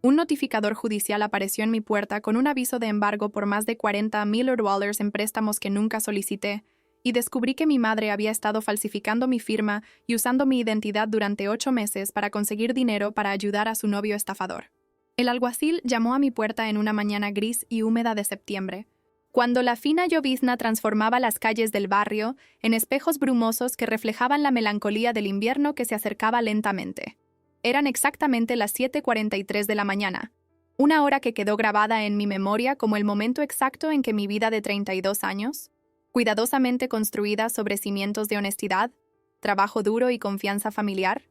Un notificador judicial apareció en mi puerta con un aviso de embargo por más de $40,000 en préstamos que nunca solicité, y descubrí que mi madre había estado falsificando mi firma y usando mi identidad durante 8 meses para conseguir dinero para ayudar a su novio estafador. El alguacil llamó a mi puerta en una mañana gris y húmeda de septiembre, cuando la fina llovizna transformaba las calles del barrio en espejos brumosos que reflejaban la melancolía del invierno que se acercaba lentamente. Eran exactamente las 7:43 de la mañana, una hora que quedó grabada en mi memoria como el momento exacto en que mi vida de 32 años, cuidadosamente construida sobre cimientos de honestidad, trabajo duro y confianza familiar,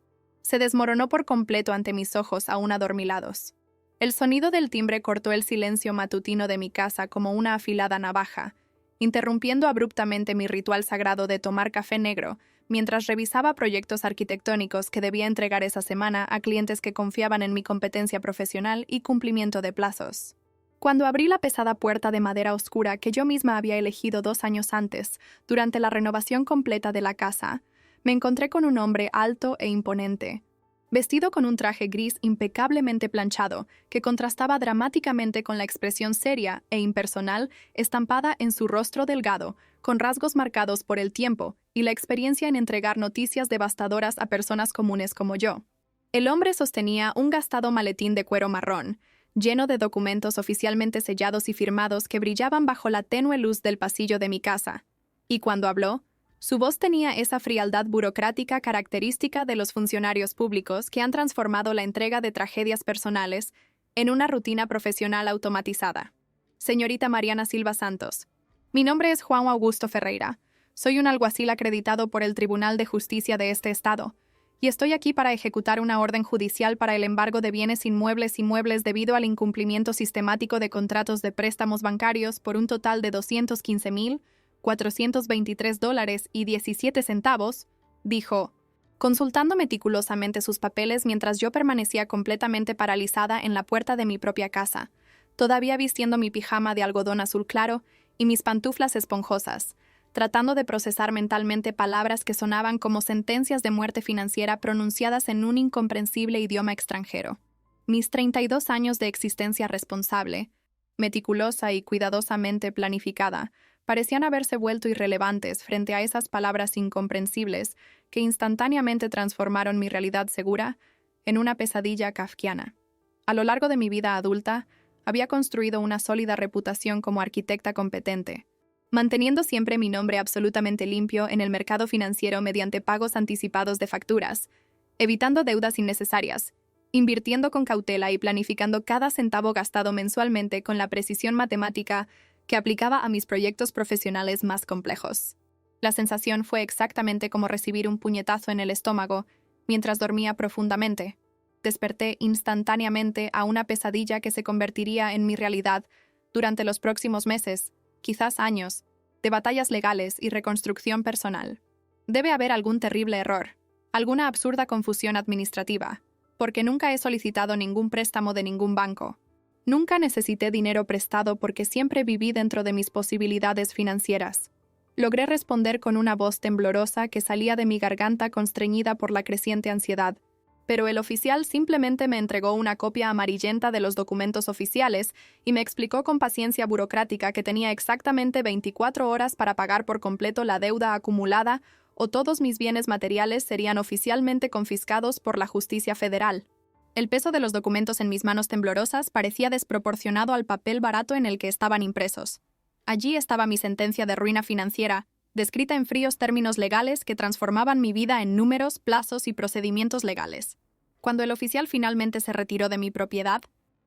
se desmoronó por completo ante mis ojos aún adormilados. El sonido del timbre cortó el silencio matutino de mi casa como una afilada navaja, interrumpiendo abruptamente mi ritual sagrado de tomar café negro mientras revisaba proyectos arquitectónicos que debía entregar esa semana a clientes que confiaban en mi competencia profesional y cumplimiento de plazos. Cuando abrí la pesada puerta de madera oscura que yo misma había elegido 2 años antes, durante la renovación completa de la casa, me encontré con un hombre alto e imponente, vestido con un traje gris impecablemente planchado que contrastaba dramáticamente con la expresión seria e impersonal estampada en su rostro delgado, con rasgos marcados por el tiempo y la experiencia en entregar noticias devastadoras a personas comunes como yo. El hombre sostenía un gastado maletín de cuero marrón, lleno de documentos oficialmente sellados y firmados que brillaban bajo la tenue luz del pasillo de mi casa. Y cuando habló, su voz tenía esa frialdad burocrática característica de los funcionarios públicos que han transformado la entrega de tragedias personales en una rutina profesional automatizada. Señorita Mariana Silva Santos, mi nombre es Juan Augusto Ferreira. Soy un alguacil acreditado por el Tribunal de Justicia de este estado, y estoy aquí para ejecutar una orden judicial para el embargo de bienes inmuebles y muebles debido al incumplimiento sistemático de contratos de préstamos bancarios por un total de $215,423.17, dijo, consultando meticulosamente sus papeles mientras yo permanecía completamente paralizada en la puerta de mi propia casa, todavía vistiendo mi pijama de algodón azul claro y mis pantuflas esponjosas, tratando de procesar mentalmente palabras que sonaban como sentencias de muerte financiera pronunciadas en un incomprensible idioma extranjero. Mis 32 años de existencia responsable, meticulosa y cuidadosamente planificada, parecían haberse vuelto irrelevantes frente a esas palabras incomprensibles que instantáneamente transformaron mi realidad segura en una pesadilla kafkiana. A lo largo de mi vida adulta, había construido una sólida reputación como arquitecta competente, manteniendo siempre mi nombre absolutamente limpio en el mercado financiero mediante pagos anticipados de facturas, evitando deudas innecesarias, invirtiendo con cautela y planificando cada centavo gastado mensualmente con la precisión matemática que aplicaba a mis proyectos profesionales más complejos. La sensación fue exactamente como recibir un puñetazo en el estómago mientras dormía profundamente. Desperté instantáneamente a una pesadilla que se convertiría en mi realidad durante los próximos meses, quizás años, de batallas legales y reconstrucción personal. Debe haber algún terrible error, alguna absurda confusión administrativa, porque nunca he solicitado ningún préstamo de ningún banco. Nunca necesité dinero prestado porque siempre viví dentro de mis posibilidades financieras. Logré responder con una voz temblorosa que salía de mi garganta constreñida por la creciente ansiedad, pero el oficial simplemente me entregó una copia amarillenta de los documentos oficiales y me explicó con paciencia burocrática que tenía exactamente 24 horas para pagar por completo la deuda acumulada o todos mis bienes materiales serían oficialmente confiscados por la justicia federal. El peso de los documentos en mis manos temblorosas parecía desproporcionado al papel barato en el que estaban impresos. Allí estaba mi sentencia de ruina financiera, descrita en fríos términos legales que transformaban mi vida en números, plazos y procedimientos legales. Cuando el oficial finalmente se retiró de mi propiedad,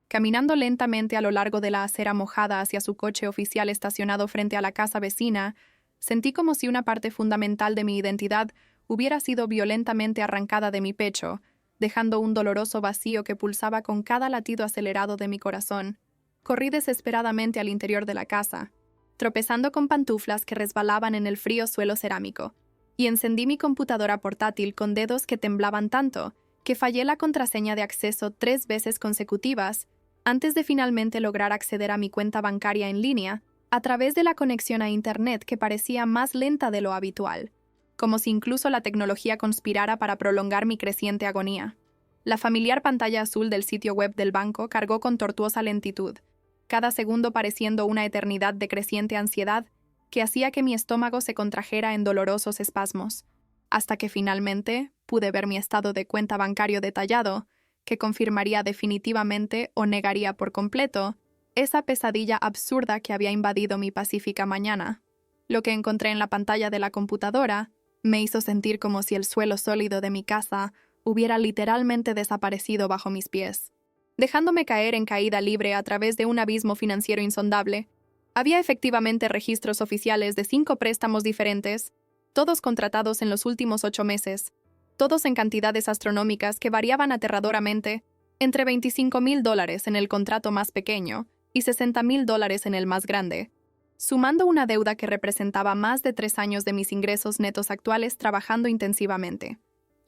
caminando lentamente a lo largo de la acera mojada hacia su coche oficial estacionado frente a la casa vecina, sentí como si una parte fundamental de mi identidad hubiera sido violentamente arrancada de mi pecho, dejando un doloroso vacío que pulsaba con cada latido acelerado de mi corazón. Corrí desesperadamente al interior de la casa, tropezando con pantuflas que resbalaban en el frío suelo cerámico, y encendí mi computadora portátil con dedos que temblaban tanto que fallé la contraseña de acceso 3 veces consecutivas antes de finalmente lograr acceder a mi cuenta bancaria en línea a través de la conexión a Internet que parecía más lenta de lo habitual, como si incluso la tecnología conspirara para prolongar mi creciente agonía. La familiar pantalla azul del sitio web del banco cargó con tortuosa lentitud, cada segundo pareciendo una eternidad de creciente ansiedad que hacía que mi estómago se contrajera en dolorosos espasmos, hasta que finalmente pude ver mi estado de cuenta bancario detallado, que confirmaría definitivamente o negaría por completo esa pesadilla absurda que había invadido mi pacífica mañana. Lo que encontré en la pantalla de la computadora me hizo sentir como si el suelo sólido de mi casa hubiera literalmente desaparecido bajo mis pies, dejándome caer en caída libre a través de un abismo financiero insondable. Había efectivamente registros oficiales de 5 préstamos diferentes, todos contratados en los últimos 8 meses, todos en cantidades astronómicas que variaban aterradoramente entre $25,000 en el contrato más pequeño y $60,000 en el más grande, sumando una deuda que representaba más de 3 años de mis ingresos netos actuales trabajando intensivamente.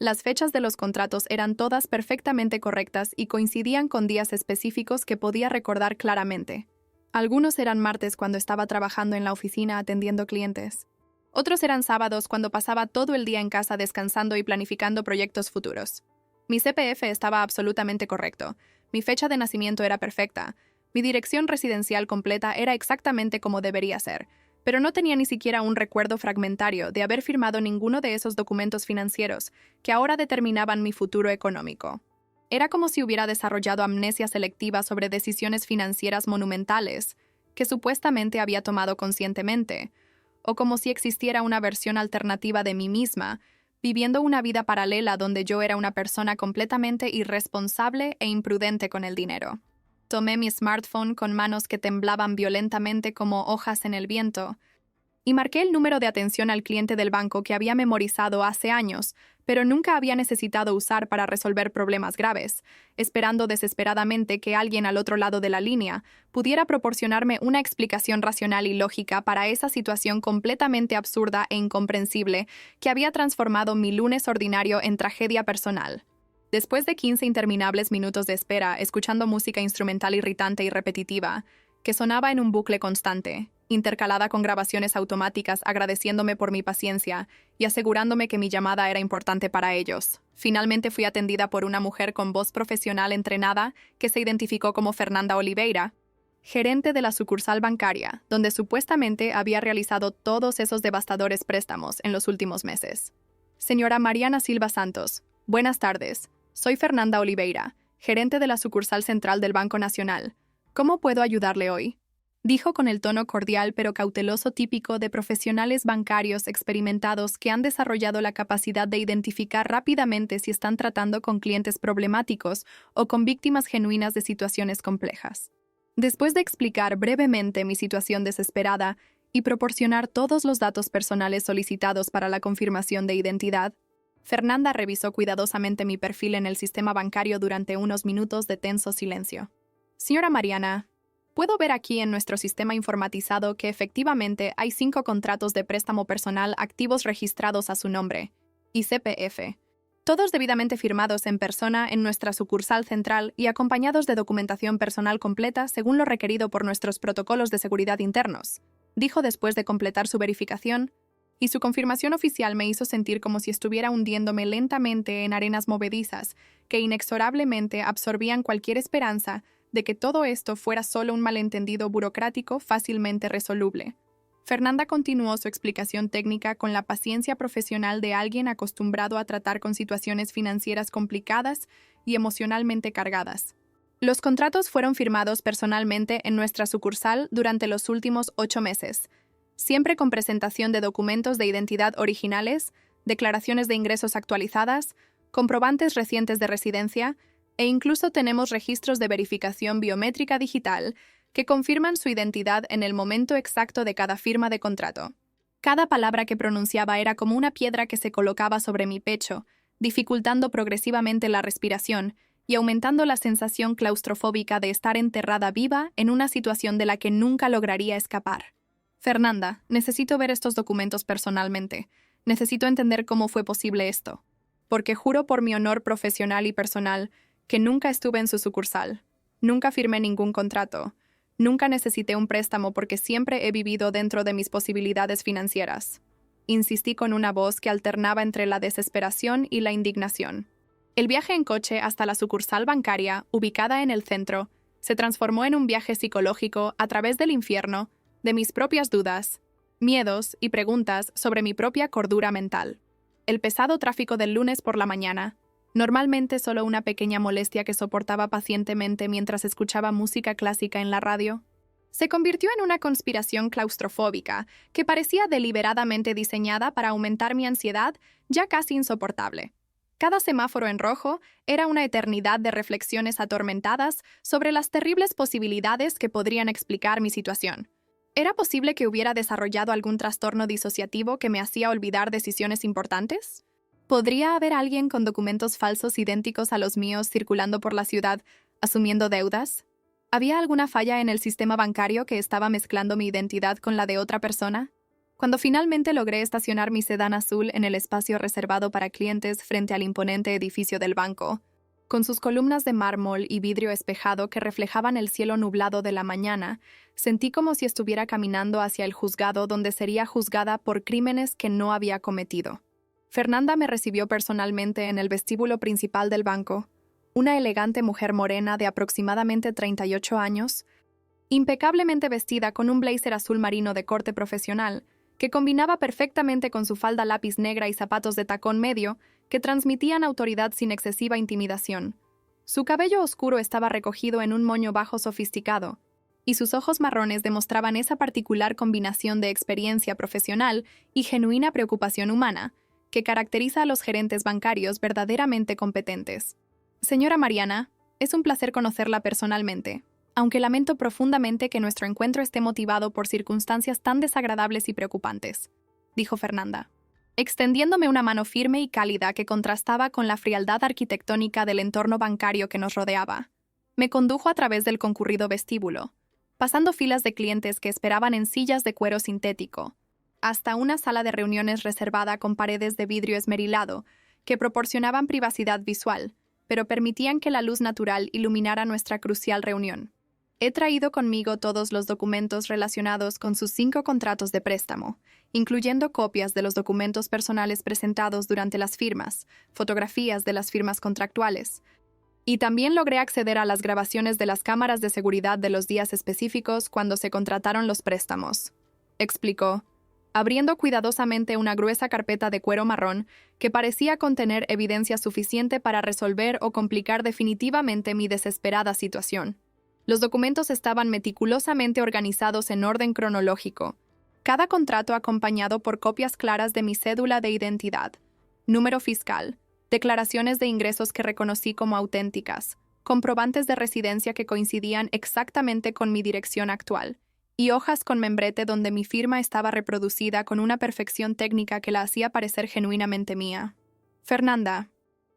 Las fechas de los contratos eran todas perfectamente correctas y coincidían con días específicos que podía recordar claramente. Algunos eran martes cuando estaba trabajando en la oficina atendiendo clientes. Otros eran sábados cuando pasaba todo el día en casa descansando y planificando proyectos futuros. Mi CPF estaba absolutamente correcto. Mi fecha de nacimiento era perfecta. Mi dirección residencial completa era exactamente como debería ser, pero no tenía ni siquiera un recuerdo fragmentario de haber firmado ninguno de esos documentos financieros que ahora determinaban mi futuro económico. Era como si hubiera desarrollado amnesia selectiva sobre decisiones financieras monumentales que supuestamente había tomado conscientemente, o como si existiera una versión alternativa de mí misma, viviendo una vida paralela donde yo era una persona completamente irresponsable e imprudente con el dinero. Tomé mi smartphone con manos que temblaban violentamente como hojas en el viento y marqué el número de atención al cliente del banco que había memorizado hace años, pero nunca había necesitado usar para resolver problemas graves, esperando desesperadamente que alguien al otro lado de la línea pudiera proporcionarme una explicación racional y lógica para esa situación completamente absurda e incomprensible que había transformado mi lunes ordinario en tragedia personal. Después de 15 interminables minutos de espera, escuchando música instrumental irritante y repetitiva, que sonaba en un bucle constante, intercalada con grabaciones automáticas agradeciéndome por mi paciencia y asegurándome que mi llamada era importante para ellos, finalmente fui atendida por una mujer con voz profesional entrenada que se identificó como Fernanda Oliveira, gerente de la sucursal bancaria, donde supuestamente había realizado todos esos devastadores préstamos en los últimos meses. Señora Mariana Silva Santos, buenas tardes. Soy Fernanda Oliveira, gerente de la sucursal central del Banco Nacional. ¿Cómo puedo ayudarle hoy?, dijo con el tono cordial pero cauteloso típico de profesionales bancarios experimentados que han desarrollado la capacidad de identificar rápidamente si están tratando con clientes problemáticos o con víctimas genuinas de situaciones complejas. Después de explicar brevemente mi situación desesperada y proporcionar todos los datos personales solicitados para la confirmación de identidad, Fernanda revisó cuidadosamente mi perfil en el sistema bancario durante unos minutos de tenso silencio. Señora Mariana, puedo ver aquí en nuestro sistema informatizado que efectivamente hay 5 contratos de préstamo personal activos registrados a su nombre, y CPF, todos debidamente firmados en persona en nuestra sucursal central y acompañados de documentación personal completa según lo requerido por nuestros protocolos de seguridad internos, dijo después de completar su verificación, y su confirmación oficial me hizo sentir como si estuviera hundiéndome lentamente en arenas movedizas que inexorablemente absorbían cualquier esperanza de que todo esto fuera solo un malentendido burocrático fácilmente resoluble. Fernanda continuó su explicación técnica con la paciencia profesional de alguien acostumbrado a tratar con situaciones financieras complicadas y emocionalmente cargadas. Los contratos fueron firmados personalmente en nuestra sucursal durante los últimos 8 meses, siempre con presentación de documentos de identidad originales, declaraciones de ingresos actualizadas, comprobantes recientes de residencia, e incluso tenemos registros de verificación biométrica digital que confirman su identidad en el momento exacto de cada firma de contrato. Cada palabra que pronunciaba era como una piedra que se colocaba sobre mi pecho, dificultando progresivamente la respiración y aumentando la sensación claustrofóbica de estar enterrada viva en una situación de la que nunca lograría escapar. Fernanda, necesito ver estos documentos personalmente. Necesito entender cómo fue posible esto. Porque juro por mi honor profesional y personal que nunca estuve en su sucursal. Nunca firmé ningún contrato. Nunca necesité un préstamo porque siempre he vivido dentro de mis posibilidades financieras. Insistí con una voz que alternaba entre la desesperación y la indignación. El viaje en coche hasta la sucursal bancaria, ubicada en el centro, se transformó en un viaje psicológico a través del infierno, de mis propias dudas, miedos y preguntas sobre mi propia cordura mental. El pesado tráfico del lunes por la mañana, normalmente solo una pequeña molestia que soportaba pacientemente mientras escuchaba música clásica en la radio, se convirtió en una conspiración claustrofóbica que parecía deliberadamente diseñada para aumentar mi ansiedad ya casi insoportable. Cada semáforo en rojo era una eternidad de reflexiones atormentadas sobre las terribles posibilidades que podrían explicar mi situación. ¿Era posible que hubiera desarrollado algún trastorno disociativo que me hacía olvidar decisiones importantes? ¿Podría haber alguien con documentos falsos idénticos a los míos circulando por la ciudad, asumiendo deudas? ¿Había alguna falla en el sistema bancario que estaba mezclando mi identidad con la de otra persona? Cuando finalmente logré estacionar mi sedán azul en el espacio reservado para clientes frente al imponente edificio del banco, con sus columnas de mármol y vidrio espejado que reflejaban el cielo nublado de la mañana, sentí como si estuviera caminando hacia el juzgado donde sería juzgada por crímenes que no había cometido. Fernanda me recibió personalmente en el vestíbulo principal del banco, una elegante mujer morena de aproximadamente 38 años, impecablemente vestida con un blazer azul marino de corte profesional, que combinaba perfectamente con su falda lápiz negra y zapatos de tacón medio, que transmitían autoridad sin excesiva intimidación. Su cabello oscuro estaba recogido en un moño bajo sofisticado, y sus ojos marrones demostraban esa particular combinación de experiencia profesional y genuina preocupación humana, que caracteriza a los gerentes bancarios verdaderamente competentes. Señora Mariana, es un placer conocerla personalmente, aunque lamento profundamente que nuestro encuentro esté motivado por circunstancias tan desagradables y preocupantes, dijo Fernanda, extendiéndome una mano firme y cálida que contrastaba con la frialdad arquitectónica del entorno bancario que nos rodeaba. Me condujo a través del concurrido vestíbulo, pasando filas de clientes que esperaban en sillas de cuero sintético, hasta una sala de reuniones reservada con paredes de vidrio esmerilado que proporcionaban privacidad visual, pero permitían que la luz natural iluminara nuestra crucial reunión. He traído conmigo todos los documentos relacionados con sus 5 contratos de préstamo, incluyendo copias de los documentos personales presentados durante las firmas, fotografías de las firmas contractuales, y también logré acceder a las grabaciones de las cámaras de seguridad de los días específicos cuando se contrataron los préstamos, explicó, abriendo cuidadosamente una gruesa carpeta de cuero marrón que parecía contener evidencia suficiente para resolver o complicar definitivamente mi desesperada situación. Los documentos estaban meticulosamente organizados en orden cronológico, cada contrato acompañado por copias claras de mi cédula de identidad, número fiscal, declaraciones de ingresos que reconocí como auténticas, comprobantes de residencia que coincidían exactamente con mi dirección actual, y hojas con membrete donde mi firma estaba reproducida con una perfección técnica que la hacía parecer genuinamente mía. Fernanda,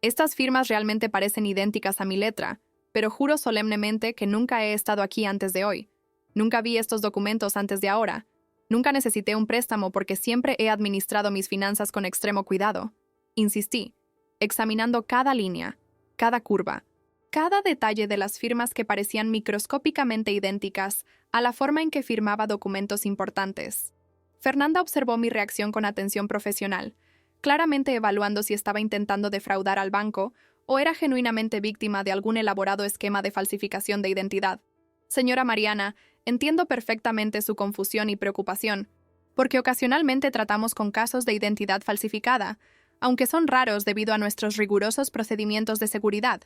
estas firmas realmente parecen idénticas a mi letra, pero juro solemnemente que nunca he estado aquí antes de hoy. Nunca vi estos documentos antes de ahora. Nunca necesité un préstamo porque siempre he administrado mis finanzas con extremo cuidado. Insistí, examinando cada línea, cada curva, cada detalle de las firmas que parecían microscópicamente idénticas a la forma en que firmaba documentos importantes. Fernanda observó mi reacción con atención profesional, claramente evaluando si estaba intentando defraudar al banco o era genuinamente víctima de algún elaborado esquema de falsificación de identidad. Señora Mariana, entiendo perfectamente su confusión y preocupación, porque ocasionalmente tratamos con casos de identidad falsificada, aunque son raros debido a nuestros rigurosos procedimientos de seguridad,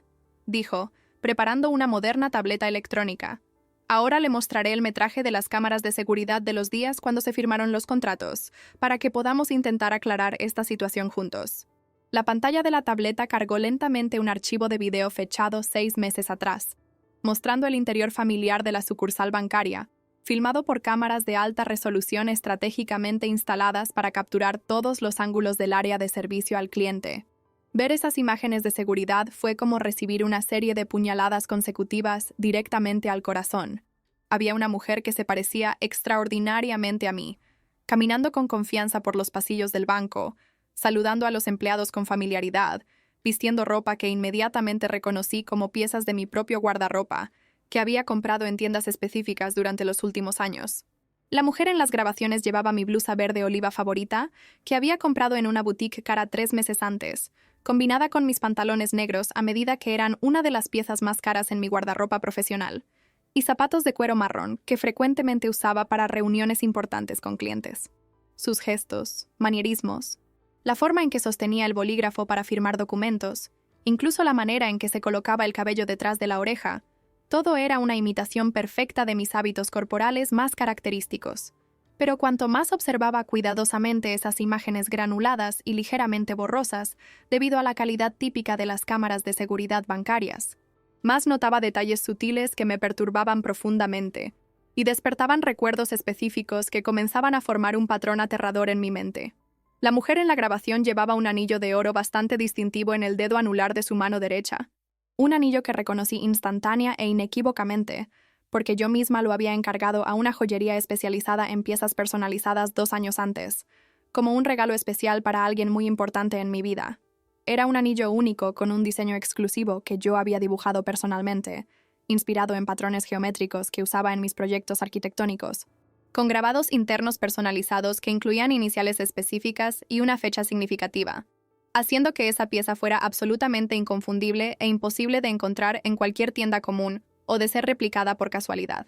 dijo, preparando una moderna tableta electrónica. Ahora le mostraré el metraje de las cámaras de seguridad de los días cuando se firmaron los contratos, para que podamos intentar aclarar esta situación juntos. La pantalla de la tableta cargó lentamente un archivo de video fechado 6 meses atrás, mostrando el interior familiar de la sucursal bancaria, filmado por cámaras de alta resolución estratégicamente instaladas para capturar todos los ángulos del área de servicio al cliente. Ver esas imágenes de seguridad fue como recibir una serie de puñaladas consecutivas directamente al corazón. Había una mujer que se parecía extraordinariamente a mí, caminando con confianza por los pasillos del banco, saludando a los empleados con familiaridad, vistiendo ropa que inmediatamente reconocí como piezas de mi propio guardarropa, que había comprado en tiendas específicas durante los últimos años. La mujer en las grabaciones llevaba mi blusa verde oliva favorita, que había comprado en una boutique cara 3 meses antes, combinada con mis pantalones negros a medida que eran una de las piezas más caras en mi guardarropa profesional, y zapatos de cuero marrón que frecuentemente usaba para reuniones importantes con clientes. Sus gestos, manierismos, la forma en que sostenía el bolígrafo para firmar documentos, incluso la manera en que se colocaba el cabello detrás de la oreja, todo era una imitación perfecta de mis hábitos corporales más característicos. Pero cuanto más observaba cuidadosamente esas imágenes granuladas y ligeramente borrosas, debido a la calidad típica de las cámaras de seguridad bancarias, más notaba detalles sutiles que me perturbaban profundamente y despertaban recuerdos específicos que comenzaban a formar un patrón aterrador en mi mente. La mujer en la grabación llevaba un anillo de oro bastante distintivo en el dedo anular de su mano derecha, un anillo que reconocí instantánea e inequívocamente, porque yo misma lo había encargado a una joyería especializada en piezas personalizadas 2 años antes, como un regalo especial para alguien muy importante en mi vida. Era un anillo único con un diseño exclusivo que yo había dibujado personalmente, inspirado en patrones geométricos que usaba en mis proyectos arquitectónicos, con grabados internos personalizados que incluían iniciales específicas y una fecha significativa, haciendo que esa pieza fuera absolutamente inconfundible e imposible de encontrar en cualquier tienda común o de ser replicada por casualidad.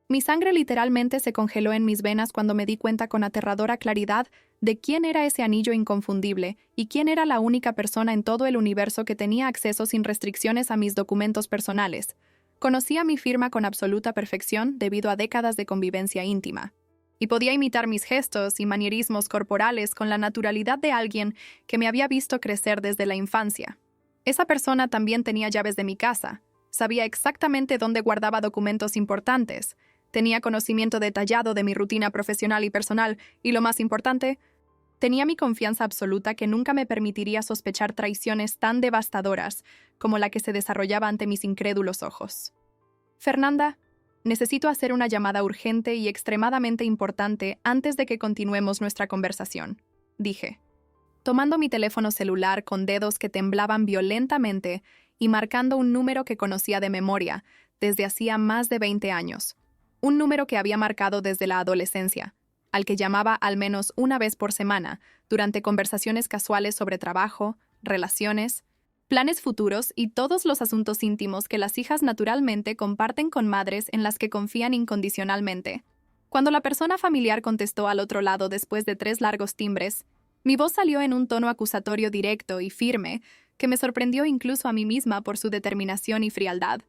Mi sangre literalmente se congeló en mis venas cuando me di cuenta con aterradora claridad de quién era ese anillo inconfundible y quién era la única persona en todo el universo que tenía acceso sin restricciones a mis documentos personales. Conocía mi firma con absoluta perfección debido a décadas de convivencia íntima, y podía imitar mis gestos y manierismos corporales con la naturalidad de alguien que me había visto crecer desde la infancia. Esa persona también tenía llaves de mi casa, sabía exactamente dónde guardaba documentos importantes, tenía conocimiento detallado de mi rutina profesional y personal, y lo más importante, tenía mi confianza absoluta que nunca me permitiría sospechar traiciones tan devastadoras como la que se desarrollaba ante mis incrédulos ojos. Fernanda, necesito hacer una llamada urgente y extremadamente importante antes de que continuemos nuestra conversación, dije, tomando mi teléfono celular con dedos que temblaban violentamente y marcando un número que conocía de memoria desde hacía más de 20 años, un número que había marcado desde la adolescencia, al que llamaba al menos una vez por semana durante conversaciones casuales sobre trabajo, relaciones, planes futuros y todos los asuntos íntimos que las hijas naturalmente comparten con madres en las que confían incondicionalmente. Cuando la persona familiar contestó al otro lado después de 3 largos timbres, mi voz salió en un tono acusatorio directo y firme que me sorprendió incluso a mí misma por su determinación y frialdad.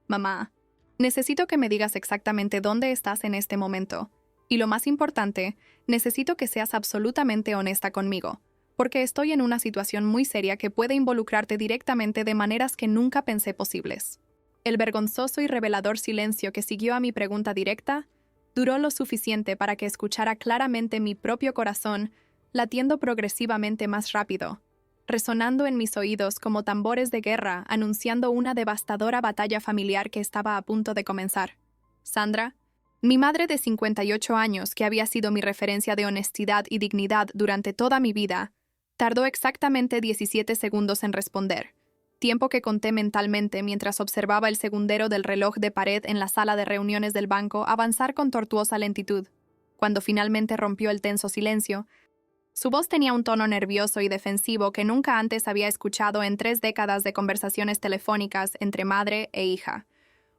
Mamá, necesito que me digas exactamente dónde estás en este momento. Y lo más importante, necesito que seas absolutamente honesta conmigo, porque estoy en una situación muy seria que puede involucrarte directamente de maneras que nunca pensé posibles. El vergonzoso y revelador silencio que siguió a mi pregunta directa duró lo suficiente para que escuchara claramente mi propio corazón latiendo progresivamente más rápido, resonando en mis oídos como tambores de guerra anunciando una devastadora batalla familiar que estaba a punto de comenzar. Sandra, mi madre de 58 años, que había sido mi referencia de honestidad y dignidad durante toda mi vida, tardó exactamente 17 segundos en responder, tiempo que conté mentalmente mientras observaba el segundero del reloj de pared en la sala de reuniones del banco avanzar con tortuosa lentitud. Cuando finalmente rompió el tenso silencio, su voz tenía un tono nervioso y defensivo que nunca antes había escuchado en 3 décadas de conversaciones telefónicas entre madre e hija.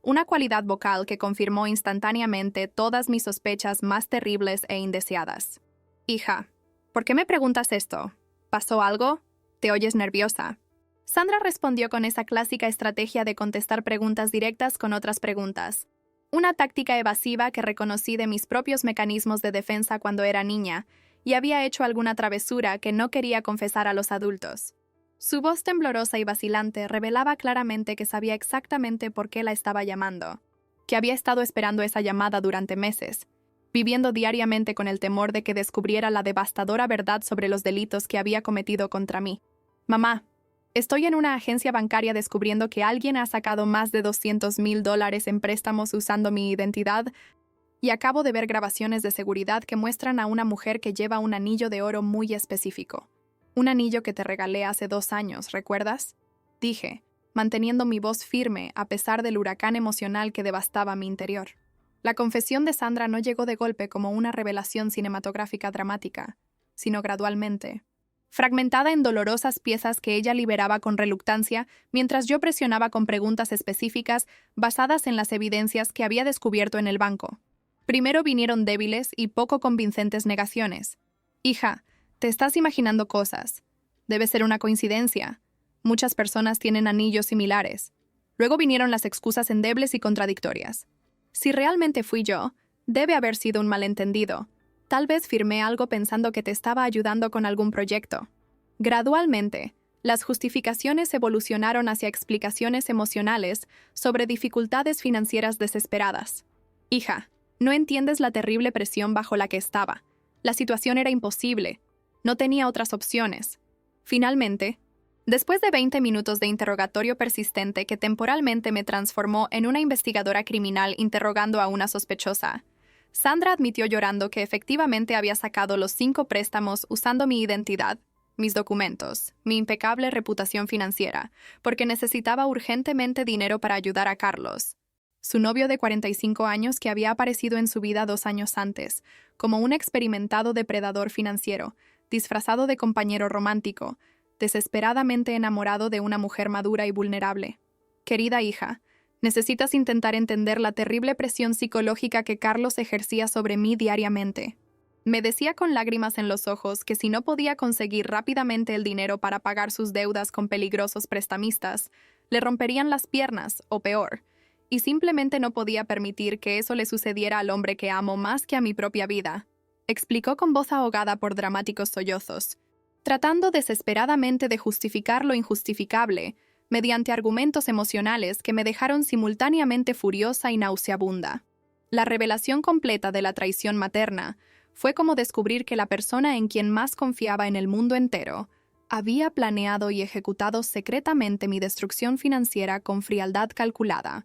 Una cualidad vocal que confirmó instantáneamente todas mis sospechas más terribles e indeseadas. Hija, ¿por qué me preguntas esto? ¿Pasó algo? ¿Te oyes nerviosa? Sandra respondió con esa clásica estrategia de contestar preguntas directas con otras preguntas. Una táctica evasiva que reconocí de mis propios mecanismos de defensa cuando era niña, y había hecho alguna travesura que no quería confesar a los adultos. Su voz temblorosa y vacilante revelaba claramente que sabía exactamente por qué la estaba llamando, que había estado esperando esa llamada durante meses, viviendo diariamente con el temor de que descubriera la devastadora verdad sobre los delitos que había cometido contra mí. Mamá, estoy en una agencia bancaria descubriendo que alguien ha sacado más de $200,000 en préstamos usando mi identidad, y acabo de ver grabaciones de seguridad que muestran a una mujer que lleva un anillo de oro muy específico. Un anillo que te regalé hace 2 años, ¿recuerdas? Dije, manteniendo mi voz firme a pesar del huracán emocional que devastaba mi interior. La confesión de Sandra no llegó de golpe como una revelación cinematográfica dramática, sino gradualmente. fragmentada en dolorosas piezas que ella liberaba con reluctancia, mientras yo presionaba con preguntas específicas basadas en las evidencias que había descubierto en el banco. Primero vinieron débiles y poco convincentes negaciones. Hija, te estás imaginando cosas. Debe ser una coincidencia. Muchas personas tienen anillos similares. Luego vinieron las excusas endebles y contradictorias. Si realmente fui yo, debe haber sido un malentendido. Tal vez firmé algo pensando que te estaba ayudando con algún proyecto. Gradualmente, las justificaciones evolucionaron hacia explicaciones emocionales sobre dificultades financieras desesperadas. Hija, no entiendes la terrible presión bajo la que estaba. La situación era imposible. No tenía otras opciones. Finalmente, después de 20 minutos de interrogatorio persistente que temporalmente me transformó en una investigadora criminal interrogando a una sospechosa, Sandra admitió llorando que efectivamente había sacado los 5 préstamos usando mi identidad, mis documentos, mi impecable reputación financiera, porque necesitaba urgentemente dinero para ayudar a Carlos, su novio de 45 años que había aparecido en su vida 2 años antes, como un experimentado depredador financiero, disfrazado de compañero romántico, desesperadamente enamorado de una mujer madura y vulnerable. Querida hija, necesitas intentar entender la terrible presión psicológica que Carlos ejercía sobre mí diariamente. Me decía con lágrimas en los ojos que si no podía conseguir rápidamente el dinero para pagar sus deudas con peligrosos prestamistas, le romperían las piernas, o peor, y simplemente no podía permitir que eso le sucediera al hombre que amo más que a mi propia vida, explicó con voz ahogada por dramáticos sollozos, tratando desesperadamente de justificar lo injustificable, mediante argumentos emocionales que me dejaron simultáneamente furiosa y nauseabunda. La revelación completa de la traición materna fue como descubrir que la persona en quien más confiaba en el mundo entero había planeado y ejecutado secretamente mi destrucción financiera con frialdad calculada,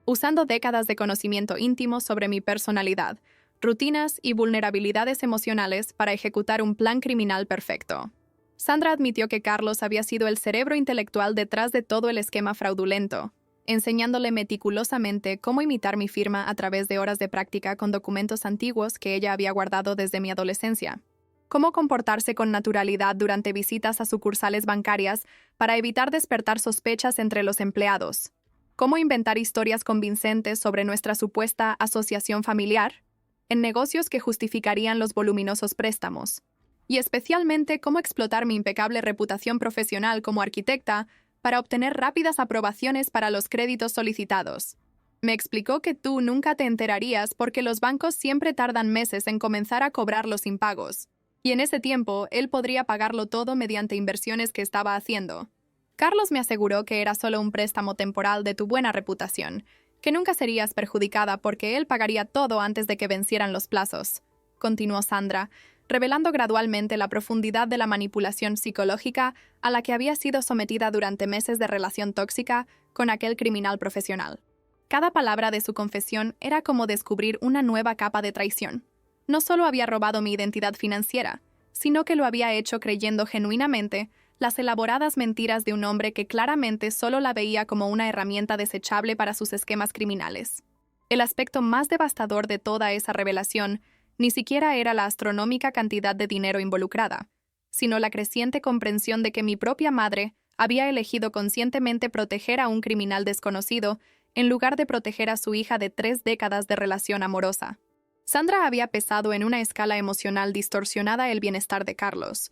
usando décadas de conocimiento íntimo sobre mi personalidad, rutinas y vulnerabilidades emocionales para ejecutar un plan criminal perfecto. Sandra admitió que Carlos había sido el cerebro intelectual detrás de todo el esquema fraudulento, enseñándole meticulosamente cómo imitar mi firma a través de horas de práctica con documentos antiguos que ella había guardado desde mi adolescencia, cómo comportarse con naturalidad durante visitas a sucursales bancarias para evitar despertar sospechas entre los empleados, cómo inventar historias convincentes sobre nuestra supuesta asociación familiar en negocios que justificarían los voluminosos préstamos, y especialmente cómo explotar mi impecable reputación profesional como arquitecta para obtener rápidas aprobaciones para los créditos solicitados. Me explicó que tú nunca te enterarías porque los bancos siempre tardan meses en comenzar a cobrar los impagos, y en ese tiempo él podría pagarlo todo mediante inversiones que estaba haciendo. Carlos me aseguró que era solo un préstamo temporal de tu buena reputación, que nunca serías perjudicada porque él pagaría todo antes de que vencieran los plazos, continuó Sandra, revelando gradualmente la profundidad de la manipulación psicológica a la que había sido sometida durante meses de relación tóxica con aquel criminal profesional. Cada palabra de su confesión era como descubrir una nueva capa de traición. No solo había robado mi identidad financiera, sino que lo había hecho creyendo genuinamente las elaboradas mentiras de un hombre que claramente solo la veía como una herramienta desechable para sus esquemas criminales. El aspecto más devastador de toda esa revelación ni siquiera era la astronómica cantidad de dinero involucrada, sino la creciente comprensión de que mi propia madre había elegido conscientemente proteger a un criminal desconocido en lugar de proteger a su hija de 3 décadas de relación amorosa. Sandra había pesado en una escala emocional distorsionada el bienestar de Carlos,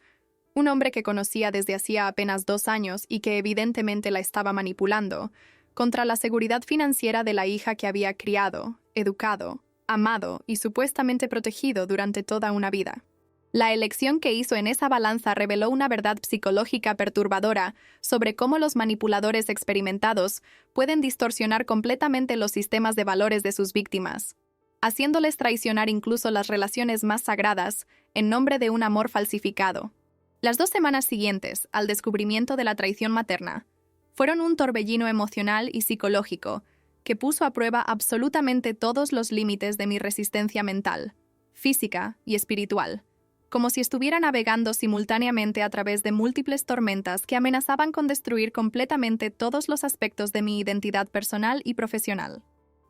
un hombre que conocía desde hacía apenas 2 años y que evidentemente la estaba manipulando, contra la seguridad financiera de la hija que había criado, educado, amado y supuestamente protegido durante toda una vida. La elección que hizo en esa balanza reveló una verdad psicológica perturbadora sobre cómo los manipuladores experimentados pueden distorsionar completamente los sistemas de valores de sus víctimas, haciéndoles traicionar incluso las relaciones más sagradas en nombre de un amor falsificado. Las 2 semanas siguientes al descubrimiento de la traición materna fueron un torbellino emocional y psicológico que puso a prueba absolutamente todos los límites de mi resistencia mental, física y espiritual, como si estuviera navegando simultáneamente a través de múltiples tormentas que amenazaban con destruir completamente todos los aspectos de mi identidad personal y profesional.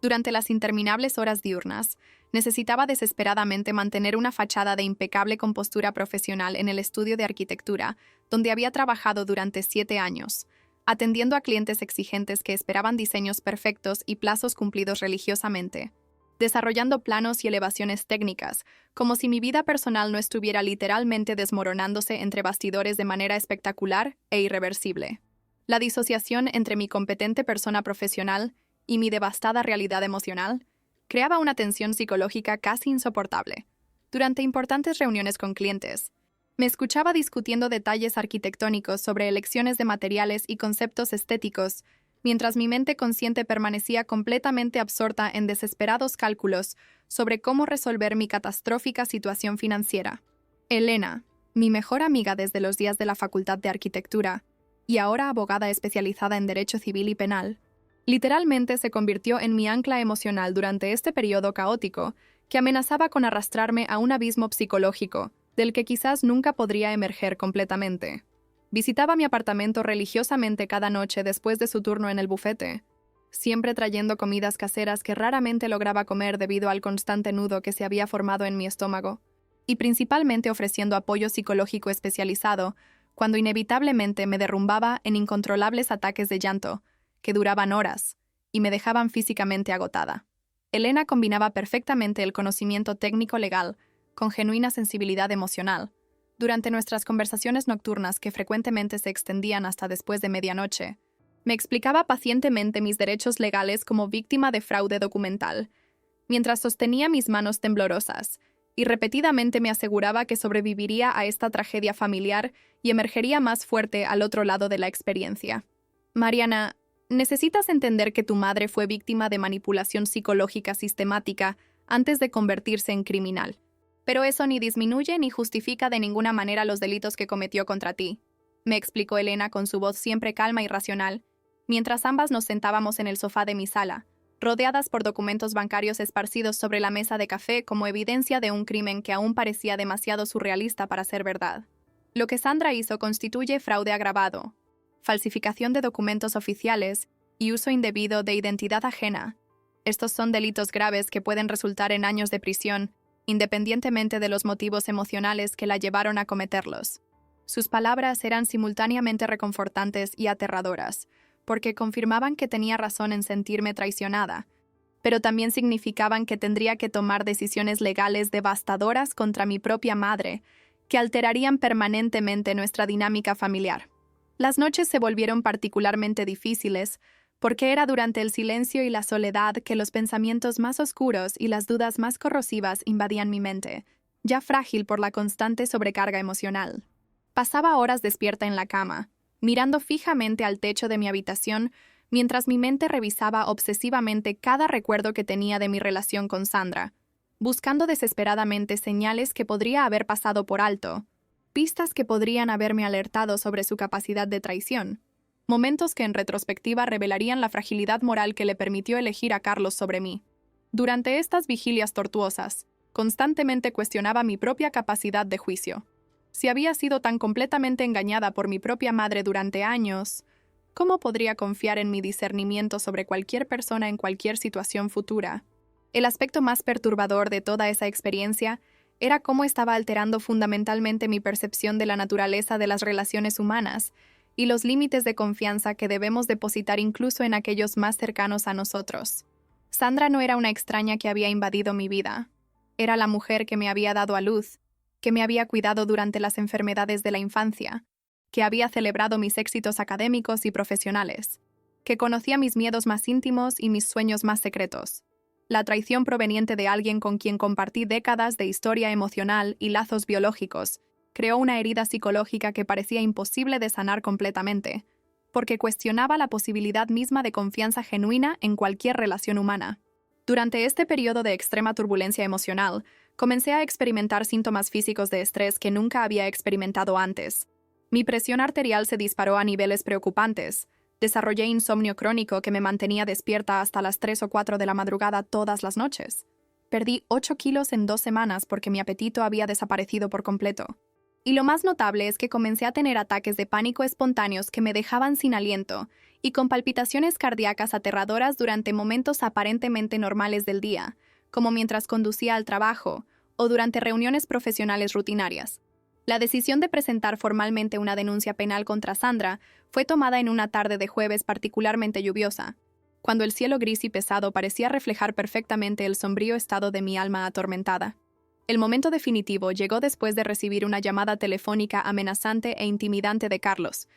Durante las interminables horas diurnas, necesitaba desesperadamente mantener una fachada de impecable compostura profesional en el estudio de arquitectura, donde había trabajado durante 7 años, atendiendo a clientes exigentes que esperaban diseños perfectos y plazos cumplidos religiosamente, desarrollando planos y elevaciones técnicas, como si mi vida personal no estuviera literalmente desmoronándose entre bastidores de manera espectacular e irreversible. La disociación entre mi competente persona profesional y mi devastada realidad emocional creaba una tensión psicológica casi insoportable. Durante importantes reuniones con clientes, me escuchaba discutiendo detalles arquitectónicos sobre elecciones de materiales y conceptos estéticos, mientras mi mente consciente permanecía completamente absorta en desesperados cálculos sobre cómo resolver mi catastrófica situación financiera. Elena, mi mejor amiga desde los días de la Facultad de Arquitectura, y ahora abogada especializada en Derecho Civil y Penal, literalmente se convirtió en mi ancla emocional durante este periodo caótico que amenazaba con arrastrarme a un abismo psicológico del que quizás nunca podría emerger completamente. Visitaba mi apartamento religiosamente cada noche después de su turno en el bufete, siempre trayendo comidas caseras que raramente lograba comer debido al constante nudo que se había formado en mi estómago, y principalmente ofreciendo apoyo psicológico especializado cuando inevitablemente me derrumbaba en incontrolables ataques de llanto, que duraban horas y me dejaban físicamente agotada. Elena combinaba perfectamente el conocimiento técnico legal con genuina sensibilidad emocional. Durante nuestras conversaciones nocturnas, que frecuentemente se extendían hasta después de medianoche, me explicaba pacientemente mis derechos legales como víctima de fraude documental, mientras sostenía mis manos temblorosas, y repetidamente me aseguraba que sobreviviría a esta tragedia familiar y emergería más fuerte al otro lado de la experiencia. Mariana, necesitas entender que tu madre fue víctima de manipulación psicológica sistemática antes de convertirse en criminal. Pero eso ni disminuye ni justifica de ninguna manera los delitos que cometió contra ti, me explicó Elena con su voz siempre calma y racional, mientras ambas nos sentábamos en el sofá de mi sala, rodeadas por documentos bancarios esparcidos sobre la mesa de café como evidencia de un crimen que aún parecía demasiado surrealista para ser verdad. Lo que Sandra hizo constituye fraude agravado, falsificación de documentos oficiales y uso indebido de identidad ajena. Estos son delitos graves que pueden resultar en años de prisión, independientemente de los motivos emocionales que la llevaron a cometerlos. Sus palabras eran simultáneamente reconfortantes y aterradoras, porque confirmaban que tenía razón en sentirme traicionada, pero también significaban que tendría que tomar decisiones legales devastadoras contra mi propia madre, que alterarían permanentemente nuestra dinámica familiar. Las noches se volvieron particularmente difíciles, porque era durante el silencio y la soledad que los pensamientos más oscuros y las dudas más corrosivas invadían mi mente, ya frágil por la constante sobrecarga emocional. Pasaba horas despierta en la cama, mirando fijamente al techo de mi habitación, mientras mi mente revisaba obsesivamente cada recuerdo que tenía de mi relación con Sandra, buscando desesperadamente señales que podría haber pasado por alto, pistas que podrían haberme alertado sobre su capacidad de traición, momentos que en retrospectiva revelarían la fragilidad moral que le permitió elegir a Carlos sobre mí. Durante estas vigilias tortuosas, constantemente cuestionaba mi propia capacidad de juicio. Si había sido tan completamente engañada por mi propia madre durante años, ¿cómo podría confiar en mi discernimiento sobre cualquier persona en cualquier situación futura? El aspecto más perturbador de toda esa experiencia era cómo estaba alterando fundamentalmente mi percepción de la naturaleza de las relaciones humanas y los límites de confianza que debemos depositar incluso en aquellos más cercanos a nosotros. Sandra no era una extraña que había invadido mi vida. Era la mujer que me había dado a luz, que me había cuidado durante las enfermedades de la infancia, que había celebrado mis éxitos académicos y profesionales, que conocía mis miedos más íntimos y mis sueños más secretos. La traición proveniente de alguien con quien compartí décadas de historia emocional y lazos biológicos creó una herida psicológica que parecía imposible de sanar completamente, porque cuestionaba la posibilidad misma de confianza genuina en cualquier relación humana. Durante este periodo de extrema turbulencia emocional, comencé a experimentar síntomas físicos de estrés que nunca había experimentado antes. Mi presión arterial se disparó a niveles preocupantes. Desarrollé insomnio crónico que me mantenía despierta hasta las 3 o 4 de la madrugada todas las noches. Perdí 8 kilos en 2 semanas porque mi apetito había desaparecido por completo. Y lo más notable es que comencé a tener ataques de pánico espontáneos que me dejaban sin aliento y con palpitaciones cardíacas aterradoras durante momentos aparentemente normales del día, como mientras conducía al trabajo o durante reuniones profesionales rutinarias. La decisión de presentar formalmente una denuncia penal contra Sandra fue tomada en una tarde de jueves particularmente lluviosa, cuando el cielo gris y pesado parecía reflejar perfectamente el sombrío estado de mi alma atormentada. El momento definitivo llegó después de recibir una llamada telefónica amenazante e intimidante de Carlos,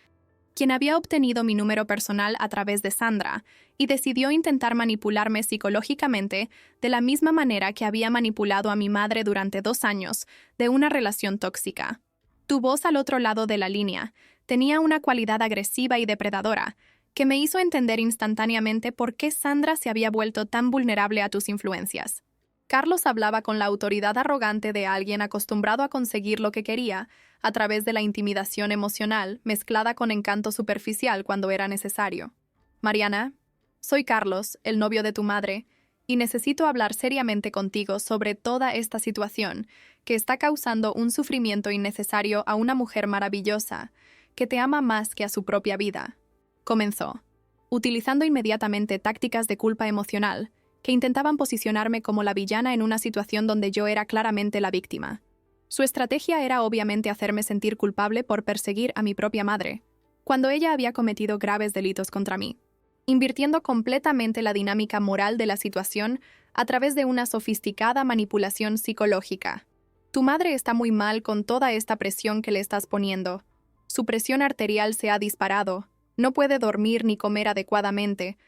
quien había obtenido mi número personal a través de Sandra y decidió intentar manipularme psicológicamente de la misma manera que había manipulado a mi madre durante 2 años de una relación tóxica. Tu voz al otro lado de la línea tenía una cualidad agresiva y depredadora que me hizo entender instantáneamente por qué Sandra se había vuelto tan vulnerable a tus influencias. Carlos hablaba con la autoridad arrogante de alguien acostumbrado a conseguir lo que quería a través de la intimidación emocional mezclada con encanto superficial cuando era necesario. Mariana, soy Carlos, el novio de tu madre, y necesito hablar seriamente contigo sobre toda esta situación que está causando un sufrimiento innecesario a una mujer maravillosa que te ama más que a su propia vida. Comenzó, utilizando inmediatamente tácticas de culpa emocional que intentaban posicionarme como la villana en una situación donde yo era claramente la víctima. Su estrategia era obviamente hacerme sentir culpable por perseguir a mi propia madre, cuando ella había cometido graves delitos contra mí, invirtiendo completamente la dinámica moral de la situación a través de una sofisticada manipulación psicológica. Tu madre está muy mal con toda esta presión que le estás poniendo. Su presión arterial se ha disparado, no puede dormir ni comer adecuadamente,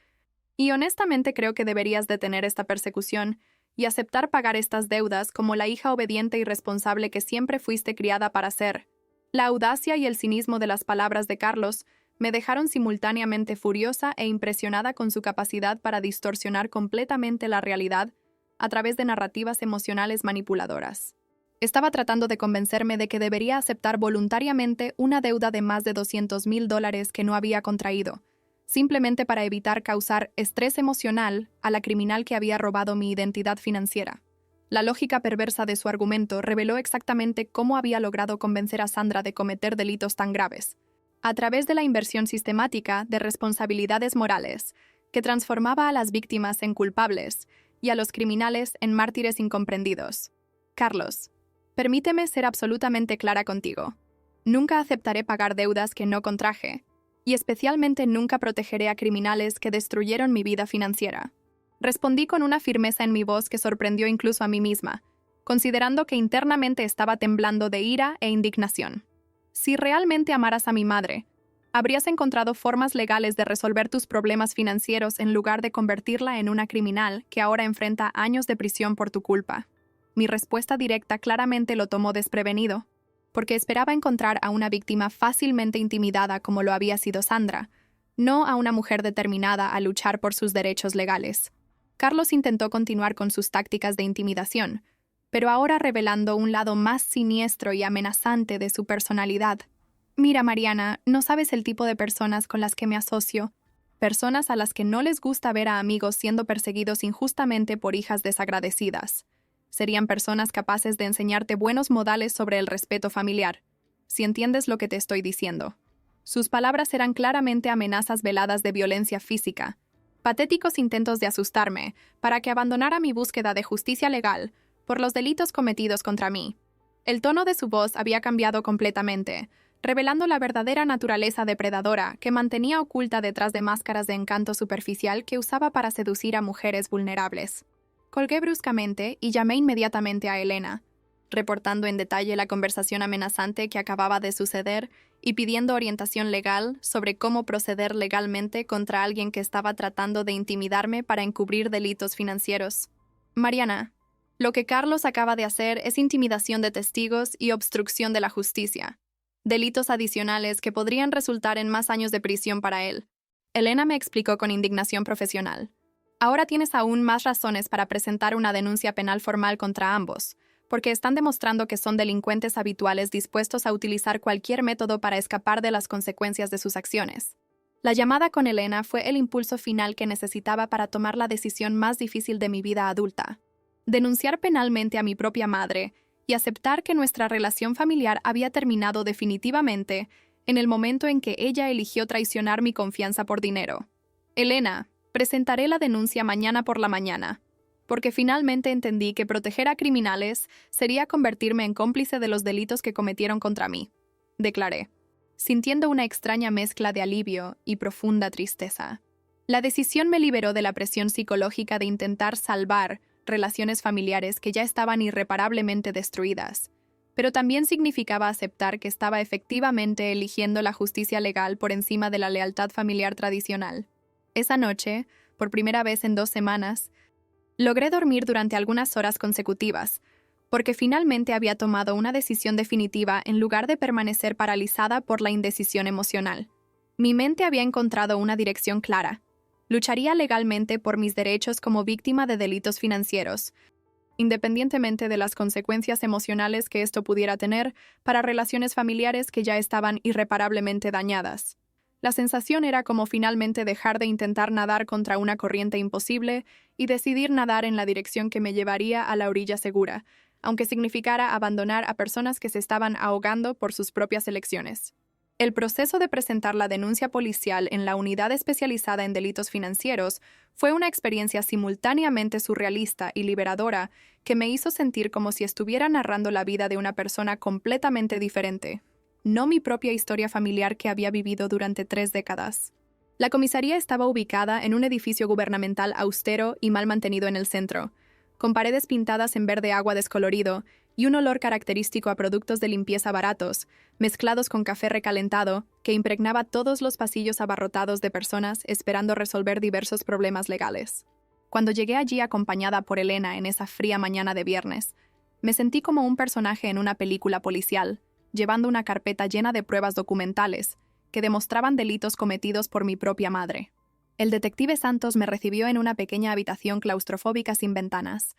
y honestamente creo que deberías detener esta persecución y aceptar pagar estas deudas como la hija obediente y responsable que siempre fuiste criada para ser. La audacia y el cinismo de las palabras de Carlos me dejaron simultáneamente furiosa e impresionada con su capacidad para distorsionar completamente la realidad a través de narrativas emocionales manipuladoras. Estaba tratando de convencerme de que debería aceptar voluntariamente una deuda de más de $200,000 que no había contraído, simplemente para evitar causar estrés emocional a la criminal que había robado mi identidad financiera. La lógica perversa de su argumento reveló exactamente cómo había logrado convencer a Sandra de cometer delitos tan graves, a través de la inversión sistemática de responsabilidades morales, que transformaba a las víctimas en culpables y a los criminales en mártires incomprendidos. Carlos, permíteme ser absolutamente clara contigo. Nunca aceptaré pagar deudas que no contraje, y especialmente nunca protegeré a criminales que destruyeron mi vida financiera. Respondí con una firmeza en mi voz que sorprendió incluso a mí misma, considerando que internamente estaba temblando de ira e indignación. Si realmente amaras a mi madre, habrías encontrado formas legales de resolver tus problemas financieros en lugar de convertirla en una criminal que ahora enfrenta años de prisión por tu culpa. Mi respuesta directa claramente lo tomó desprevenido, porque esperaba encontrar a una víctima fácilmente intimidada como lo había sido Sandra, no a una mujer determinada a luchar por sus derechos legales. Carlos intentó continuar con sus tácticas de intimidación, pero ahora revelando un lado más siniestro y amenazante de su personalidad. Mira, Mariana, no sabes el tipo de personas con las que me asocio, personas a las que no les gusta ver a amigos siendo perseguidos injustamente por hijas desagradecidas. Serían personas capaces de enseñarte buenos modales sobre el respeto familiar, si entiendes lo que te estoy diciendo. Sus palabras eran claramente amenazas veladas de violencia física, patéticos intentos de asustarme para que abandonara mi búsqueda de justicia legal por los delitos cometidos contra mí. El tono de su voz había cambiado completamente, revelando la verdadera naturaleza depredadora que mantenía oculta detrás de máscaras de encanto superficial que usaba para seducir a mujeres vulnerables. Colgué bruscamente y llamé inmediatamente a Elena, reportando en detalle la conversación amenazante que acababa de suceder y pidiendo orientación legal sobre cómo proceder legalmente contra alguien que estaba tratando de intimidarme para encubrir delitos financieros. Mariana, lo que Carlos acaba de hacer es intimidación de testigos y obstrucción de la justicia, delitos adicionales que podrían resultar en más años de prisión para él. Elena me explicó con indignación profesional. Ahora tienes aún más razones para presentar una denuncia penal formal contra ambos, porque están demostrando que son delincuentes habituales dispuestos a utilizar cualquier método para escapar de las consecuencias de sus acciones. La llamada con Elena fue el impulso final que necesitaba para tomar la decisión más difícil de mi vida adulta: denunciar penalmente a mi propia madre y aceptar que nuestra relación familiar había terminado definitivamente en el momento en que ella eligió traicionar mi confianza por dinero. Elena, presentaré la denuncia mañana por la mañana, porque finalmente entendí que proteger a criminales sería convertirme en cómplice de los delitos que cometieron contra mí, declaré, sintiendo una extraña mezcla de alivio y profunda tristeza. La decisión me liberó de la presión psicológica de intentar salvar relaciones familiares que ya estaban irreparablemente destruidas, pero también significaba aceptar que estaba efectivamente eligiendo la justicia legal por encima de la lealtad familiar tradicional. Esa noche, por primera vez en 2 semanas, logré dormir durante algunas horas consecutivas, porque finalmente había tomado una decisión definitiva en lugar de permanecer paralizada por la indecisión emocional. Mi mente había encontrado una dirección clara. Lucharía legalmente por mis derechos como víctima de delitos financieros, independientemente de las consecuencias emocionales que esto pudiera tener para relaciones familiares que ya estaban irreparablemente dañadas. La sensación era como finalmente dejar de intentar nadar contra una corriente imposible y decidir nadar en la dirección que me llevaría a la orilla segura, aunque significara abandonar a personas que se estaban ahogando por sus propias elecciones. El proceso de presentar la denuncia policial en la unidad especializada en delitos financieros fue una experiencia simultáneamente surrealista y liberadora que me hizo sentir como si estuviera narrando la vida de una persona completamente diferente, no mi propia historia familiar que había vivido durante 3 décadas. La comisaría estaba ubicada en un edificio gubernamental austero y mal mantenido en el centro, con paredes pintadas en verde agua descolorido y un olor característico a productos de limpieza baratos, mezclados con café recalentado, que impregnaba todos los pasillos abarrotados de personas esperando resolver diversos problemas legales. Cuando llegué allí acompañada por Elena en esa fría mañana de viernes, me sentí como un personaje en una película policial, llevando una carpeta llena de pruebas documentales que demostraban delitos cometidos por mi propia madre. El detective Santos me recibió en una pequeña habitación claustrofóbica sin ventanas,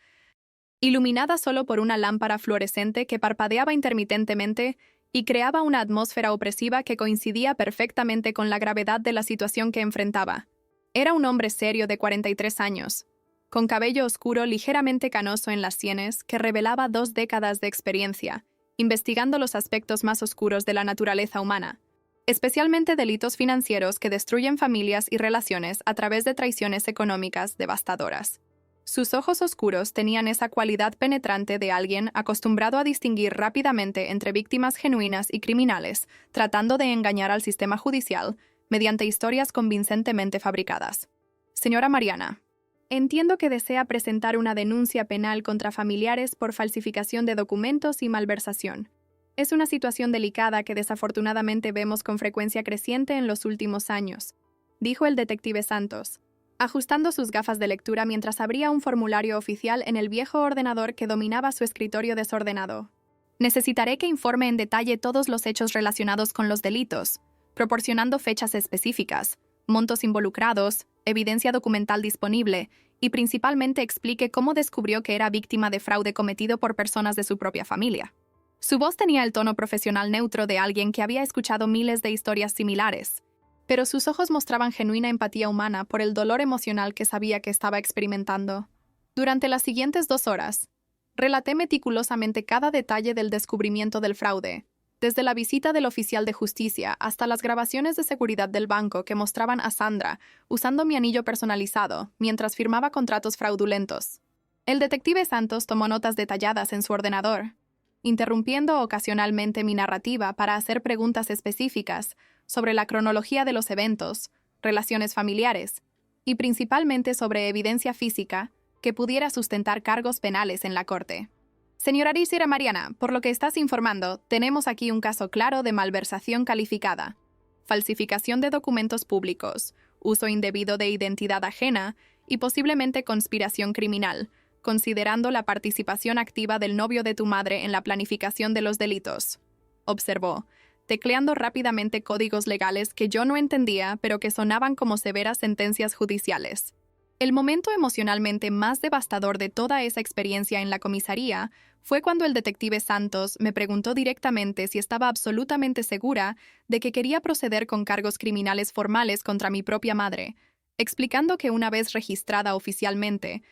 iluminada solo por una lámpara fluorescente que parpadeaba intermitentemente y creaba una atmósfera opresiva que coincidía perfectamente con la gravedad de la situación que enfrentaba. Era un hombre serio de 43 años, con cabello oscuro ligeramente canoso en las sienes que revelaba 2 décadas de experiencia, investigando los aspectos más oscuros de la naturaleza humana, especialmente delitos financieros que destruyen familias y relaciones a través de traiciones económicas devastadoras. Sus ojos oscuros tenían esa cualidad penetrante de alguien acostumbrado a distinguir rápidamente entre víctimas genuinas y criminales, tratando de engañar al sistema judicial mediante historias convincentemente fabricadas. Señora Mariana, entiendo que desea presentar una denuncia penal contra familiares por falsificación de documentos y malversación. Es una situación delicada que desafortunadamente vemos con frecuencia creciente en los últimos años, dijo el detective Santos, ajustando sus gafas de lectura mientras abría un formulario oficial en el viejo ordenador que dominaba su escritorio desordenado. Necesitaré que informe en detalle todos los hechos relacionados con los delitos, proporcionando fechas específicas, montos involucrados, evidencia documental disponible y principalmente explique cómo descubrió que era víctima de fraude cometido por personas de su propia familia. Su voz tenía el tono profesional neutro de alguien que había escuchado miles de historias similares, pero sus ojos mostraban genuina empatía humana por el dolor emocional que sabía que estaba experimentando. Durante las siguientes 2 horas, relaté meticulosamente cada detalle del descubrimiento del fraude, desde la visita del oficial de justicia hasta las grabaciones de seguridad del banco que mostraban a Sandra usando mi anillo personalizado mientras firmaba contratos fraudulentos. El detective Santos tomó notas detalladas en su ordenador, interrumpiendo ocasionalmente mi narrativa para hacer preguntas específicas sobre la cronología de los eventos, relaciones familiares y principalmente sobre evidencia física que pudiera sustentar cargos penales en la corte. Señora Arisira Mariana, por lo que estás informando, tenemos aquí un caso claro de malversación calificada, falsificación de documentos públicos, uso indebido de identidad ajena y posiblemente conspiración criminal, considerando la participación activa del novio de tu madre en la planificación de los delitos, observó, tecleando rápidamente códigos legales que yo no entendía, pero que sonaban como severas sentencias judiciales. El momento emocionalmente más devastador de toda esa experiencia en la comisaría fue cuando el detective Santos me preguntó directamente si estaba absolutamente segura de que quería proceder con cargos criminales formales contra mi propia madre, explicando que una vez registrada oficialmente,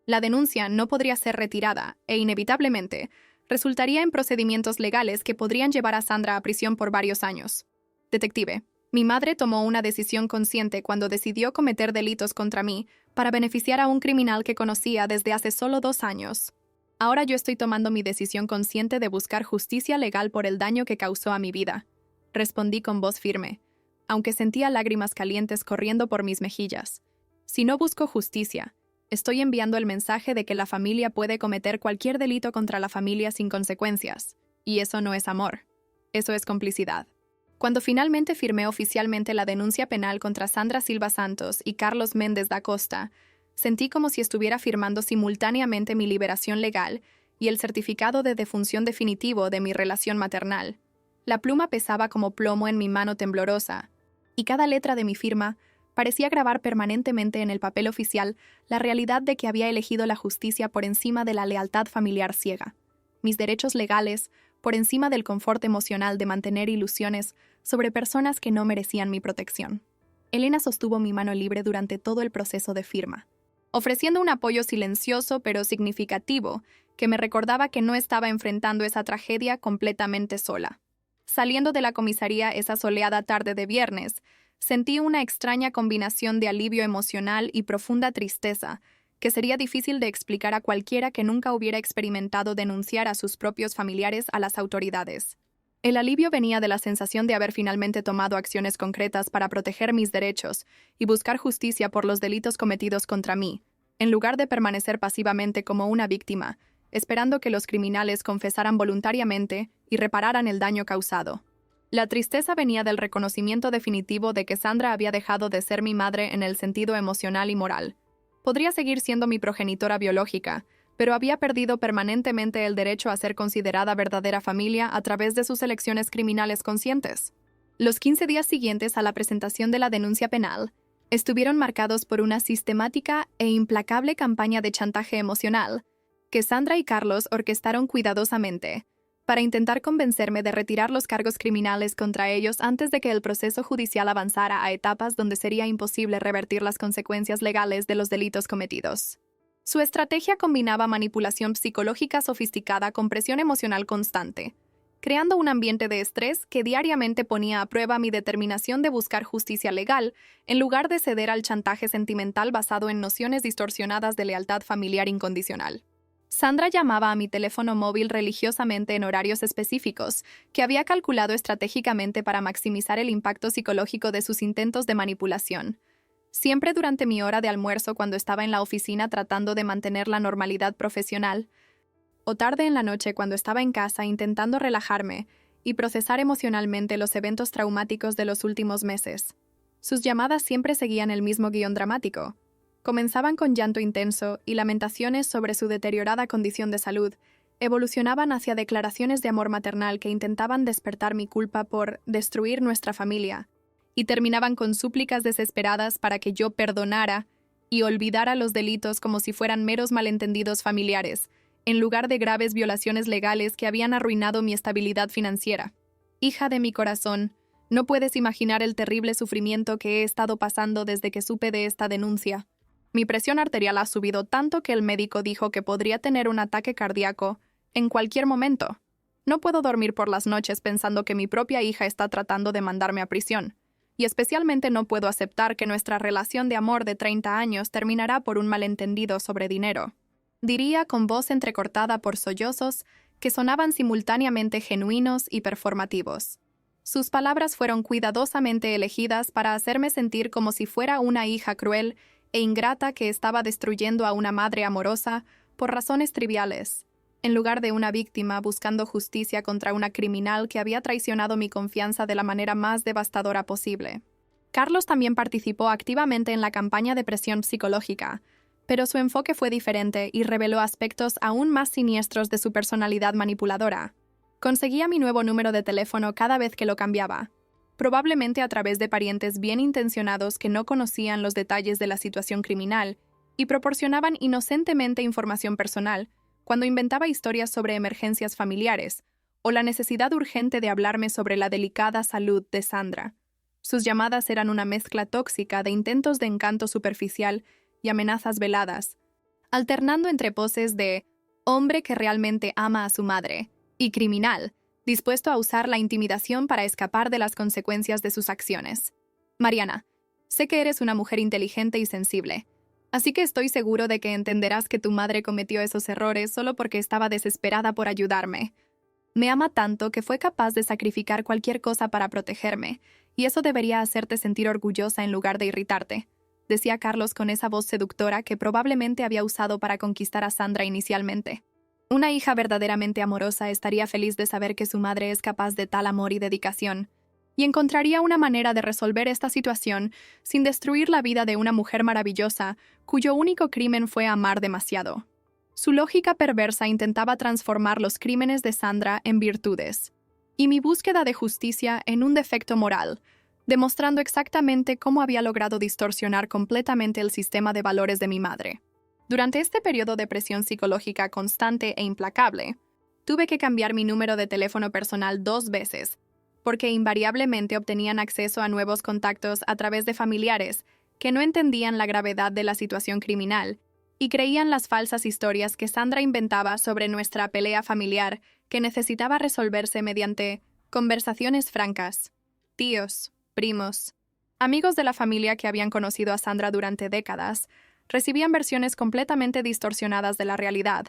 la denuncia no podría ser retirada e, inevitablemente, resultaría en procedimientos legales que podrían llevar a Sandra a prisión por varios años. Detective, mi madre tomó una decisión consciente cuando decidió cometer delitos contra mí para beneficiar a un criminal que conocía desde hace solo 2 años. Ahora yo estoy tomando mi decisión consciente de buscar justicia legal por el daño que causó a mi vida. Respondí con voz firme, aunque sentía lágrimas calientes corriendo por mis mejillas. Si no busco justicia, estoy enviando el mensaje de que la familia puede cometer cualquier delito contra la familia sin consecuencias. Y eso no es amor. Eso es complicidad. Cuando finalmente firmé oficialmente la denuncia penal contra Sandra Silva Santos y Carlos Méndez da Costa, sentí como si estuviera firmando simultáneamente mi liberación legal y el certificado de defunción definitivo de mi relación maternal. La pluma pesaba como plomo en mi mano temblorosa, y cada letra de mi firma parecía grabar permanentemente en el papel oficial la realidad de que había elegido la justicia por encima de la lealtad familiar ciega, mis derechos legales por encima del confort emocional de mantener ilusiones sobre personas que no merecían mi protección. Elena sostuvo mi mano libre durante todo el proceso de firma, ofreciendo un apoyo silencioso pero significativo que me recordaba que no estaba enfrentando esa tragedia completamente sola. Saliendo de la comisaría esa soleada tarde de viernes, sentí una extraña combinación de alivio emocional y profunda tristeza, que sería difícil de explicar a cualquiera que nunca hubiera experimentado denunciar a sus propios familiares a las autoridades. El alivio venía de la sensación de haber finalmente tomado acciones concretas para proteger mis derechos y buscar justicia por los delitos cometidos contra mí, en lugar de permanecer pasivamente como una víctima, esperando que los criminales confesaran voluntariamente y repararan el daño causado. La tristeza venía del reconocimiento definitivo de que Sandra había dejado de ser mi madre en el sentido emocional y moral. Podría seguir siendo mi progenitora biológica, pero había perdido permanentemente el derecho a ser considerada verdadera familia a través de sus elecciones criminales conscientes. Los 15 días siguientes a la presentación de la denuncia penal estuvieron marcados por una sistemática e implacable campaña de chantaje emocional que Sandra y Carlos orquestaron cuidadosamente para intentar convencerme de retirar los cargos criminales contra ellos antes de que el proceso judicial avanzara a etapas donde sería imposible revertir las consecuencias legales de los delitos cometidos. Su estrategia combinaba manipulación psicológica sofisticada con presión emocional constante, creando un ambiente de estrés que diariamente ponía a prueba mi determinación de buscar justicia legal, en lugar de ceder al chantaje sentimental basado en nociones distorsionadas de lealtad familiar incondicional. Sandra llamaba a mi teléfono móvil religiosamente en horarios específicos, que había calculado estratégicamente para maximizar el impacto psicológico de sus intentos de manipulación. Siempre durante mi hora de almuerzo cuando estaba en la oficina tratando de mantener la normalidad profesional, o tarde en la noche cuando estaba en casa intentando relajarme y procesar emocionalmente los eventos traumáticos de los últimos meses. Sus llamadas siempre seguían el mismo guión dramático. Comenzaban con llanto intenso y lamentaciones sobre su deteriorada condición de salud, evolucionaban hacia declaraciones de amor maternal que intentaban despertar mi culpa por destruir nuestra familia, y terminaban con súplicas desesperadas para que yo perdonara y olvidara los delitos como si fueran meros malentendidos familiares, en lugar de graves violaciones legales que habían arruinado mi estabilidad financiera. Hija de mi corazón, no puedes imaginar el terrible sufrimiento que he estado pasando desde que supe de esta denuncia. Mi presión arterial ha subido tanto que el médico dijo que podría tener un ataque cardíaco en cualquier momento. No puedo dormir por las noches pensando que mi propia hija está tratando de mandarme a prisión, y especialmente no puedo aceptar que nuestra relación de amor de 30 años terminará por un malentendido sobre dinero. Diría con voz entrecortada por sollozos que sonaban simultáneamente genuinos y performativos. Sus palabras fueron cuidadosamente elegidas para hacerme sentir como si fuera una hija cruel e ingrata que estaba destruyendo a una madre amorosa por razones triviales, en lugar de una víctima buscando justicia contra una criminal que había traicionado mi confianza de la manera más devastadora posible. Carlos también participó activamente en la campaña de presión psicológica, pero su enfoque fue diferente y reveló aspectos aún más siniestros de su personalidad manipuladora. Conseguía mi nuevo número de teléfono cada vez que lo cambiaba, probablemente a través de parientes bien intencionados que no conocían los detalles de la situación criminal y proporcionaban inocentemente información personal cuando inventaba historias sobre emergencias familiares o la necesidad urgente de hablarme sobre la delicada salud de Sandra. Sus llamadas eran una mezcla tóxica de intentos de encanto superficial y amenazas veladas, alternando entre poses de hombre que realmente ama a su madre y criminal, dispuesto a usar la intimidación para escapar de las consecuencias de sus acciones. Mariana, sé que eres una mujer inteligente y sensible, así que estoy seguro de que entenderás que tu madre cometió esos errores solo porque estaba desesperada por ayudarme. Me ama tanto que fue capaz de sacrificar cualquier cosa para protegerme, y eso debería hacerte sentir orgullosa en lugar de irritarte, decía Carlos con esa voz seductora que probablemente había usado para conquistar a Sandra inicialmente. Una hija verdaderamente amorosa estaría feliz de saber que su madre es capaz de tal amor y dedicación, y encontraría una manera de resolver esta situación sin destruir la vida de una mujer maravillosa cuyo único crimen fue amar demasiado. Su lógica perversa intentaba transformar los crímenes de Sandra en virtudes, y mi búsqueda de justicia en un defecto moral, demostrando exactamente cómo había logrado distorsionar completamente el sistema de valores de mi madre. Durante este periodo de presión psicológica constante e implacable, tuve que cambiar mi número de teléfono personal 2 veces, porque invariablemente obtenían acceso a nuevos contactos a través de familiares que no entendían la gravedad de la situación criminal y creían las falsas historias que Sandra inventaba sobre nuestra pelea familiar que necesitaba resolverse mediante conversaciones francas. Tíos, primos, amigos de la familia que habían conocido a Sandra durante décadas, recibían versiones completamente distorsionadas de la realidad,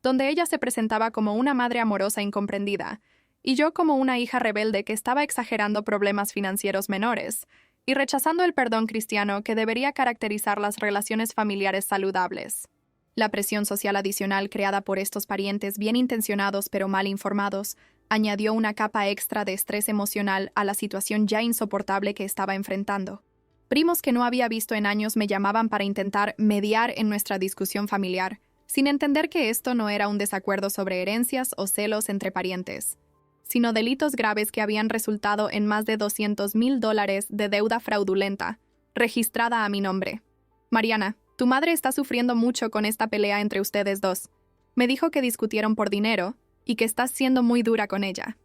donde ella se presentaba como una madre amorosa incomprendida, y yo como una hija rebelde que estaba exagerando problemas financieros menores y rechazando el perdón cristiano que debería caracterizar las relaciones familiares saludables. La presión social adicional creada por estos parientes bien intencionados pero mal informados añadió una capa extra de estrés emocional a la situación ya insoportable que estaba enfrentando. Primos que no había visto en años me llamaban para intentar mediar en nuestra discusión familiar, sin entender que esto no era un desacuerdo sobre herencias o celos entre parientes, sino delitos graves que habían resultado en más de $200,000 de deuda fraudulenta, registrada a mi nombre. Mariana, tu madre está sufriendo mucho con esta pelea entre ustedes dos. Me dijo que discutieron por dinero y que estás siendo muy dura con ella.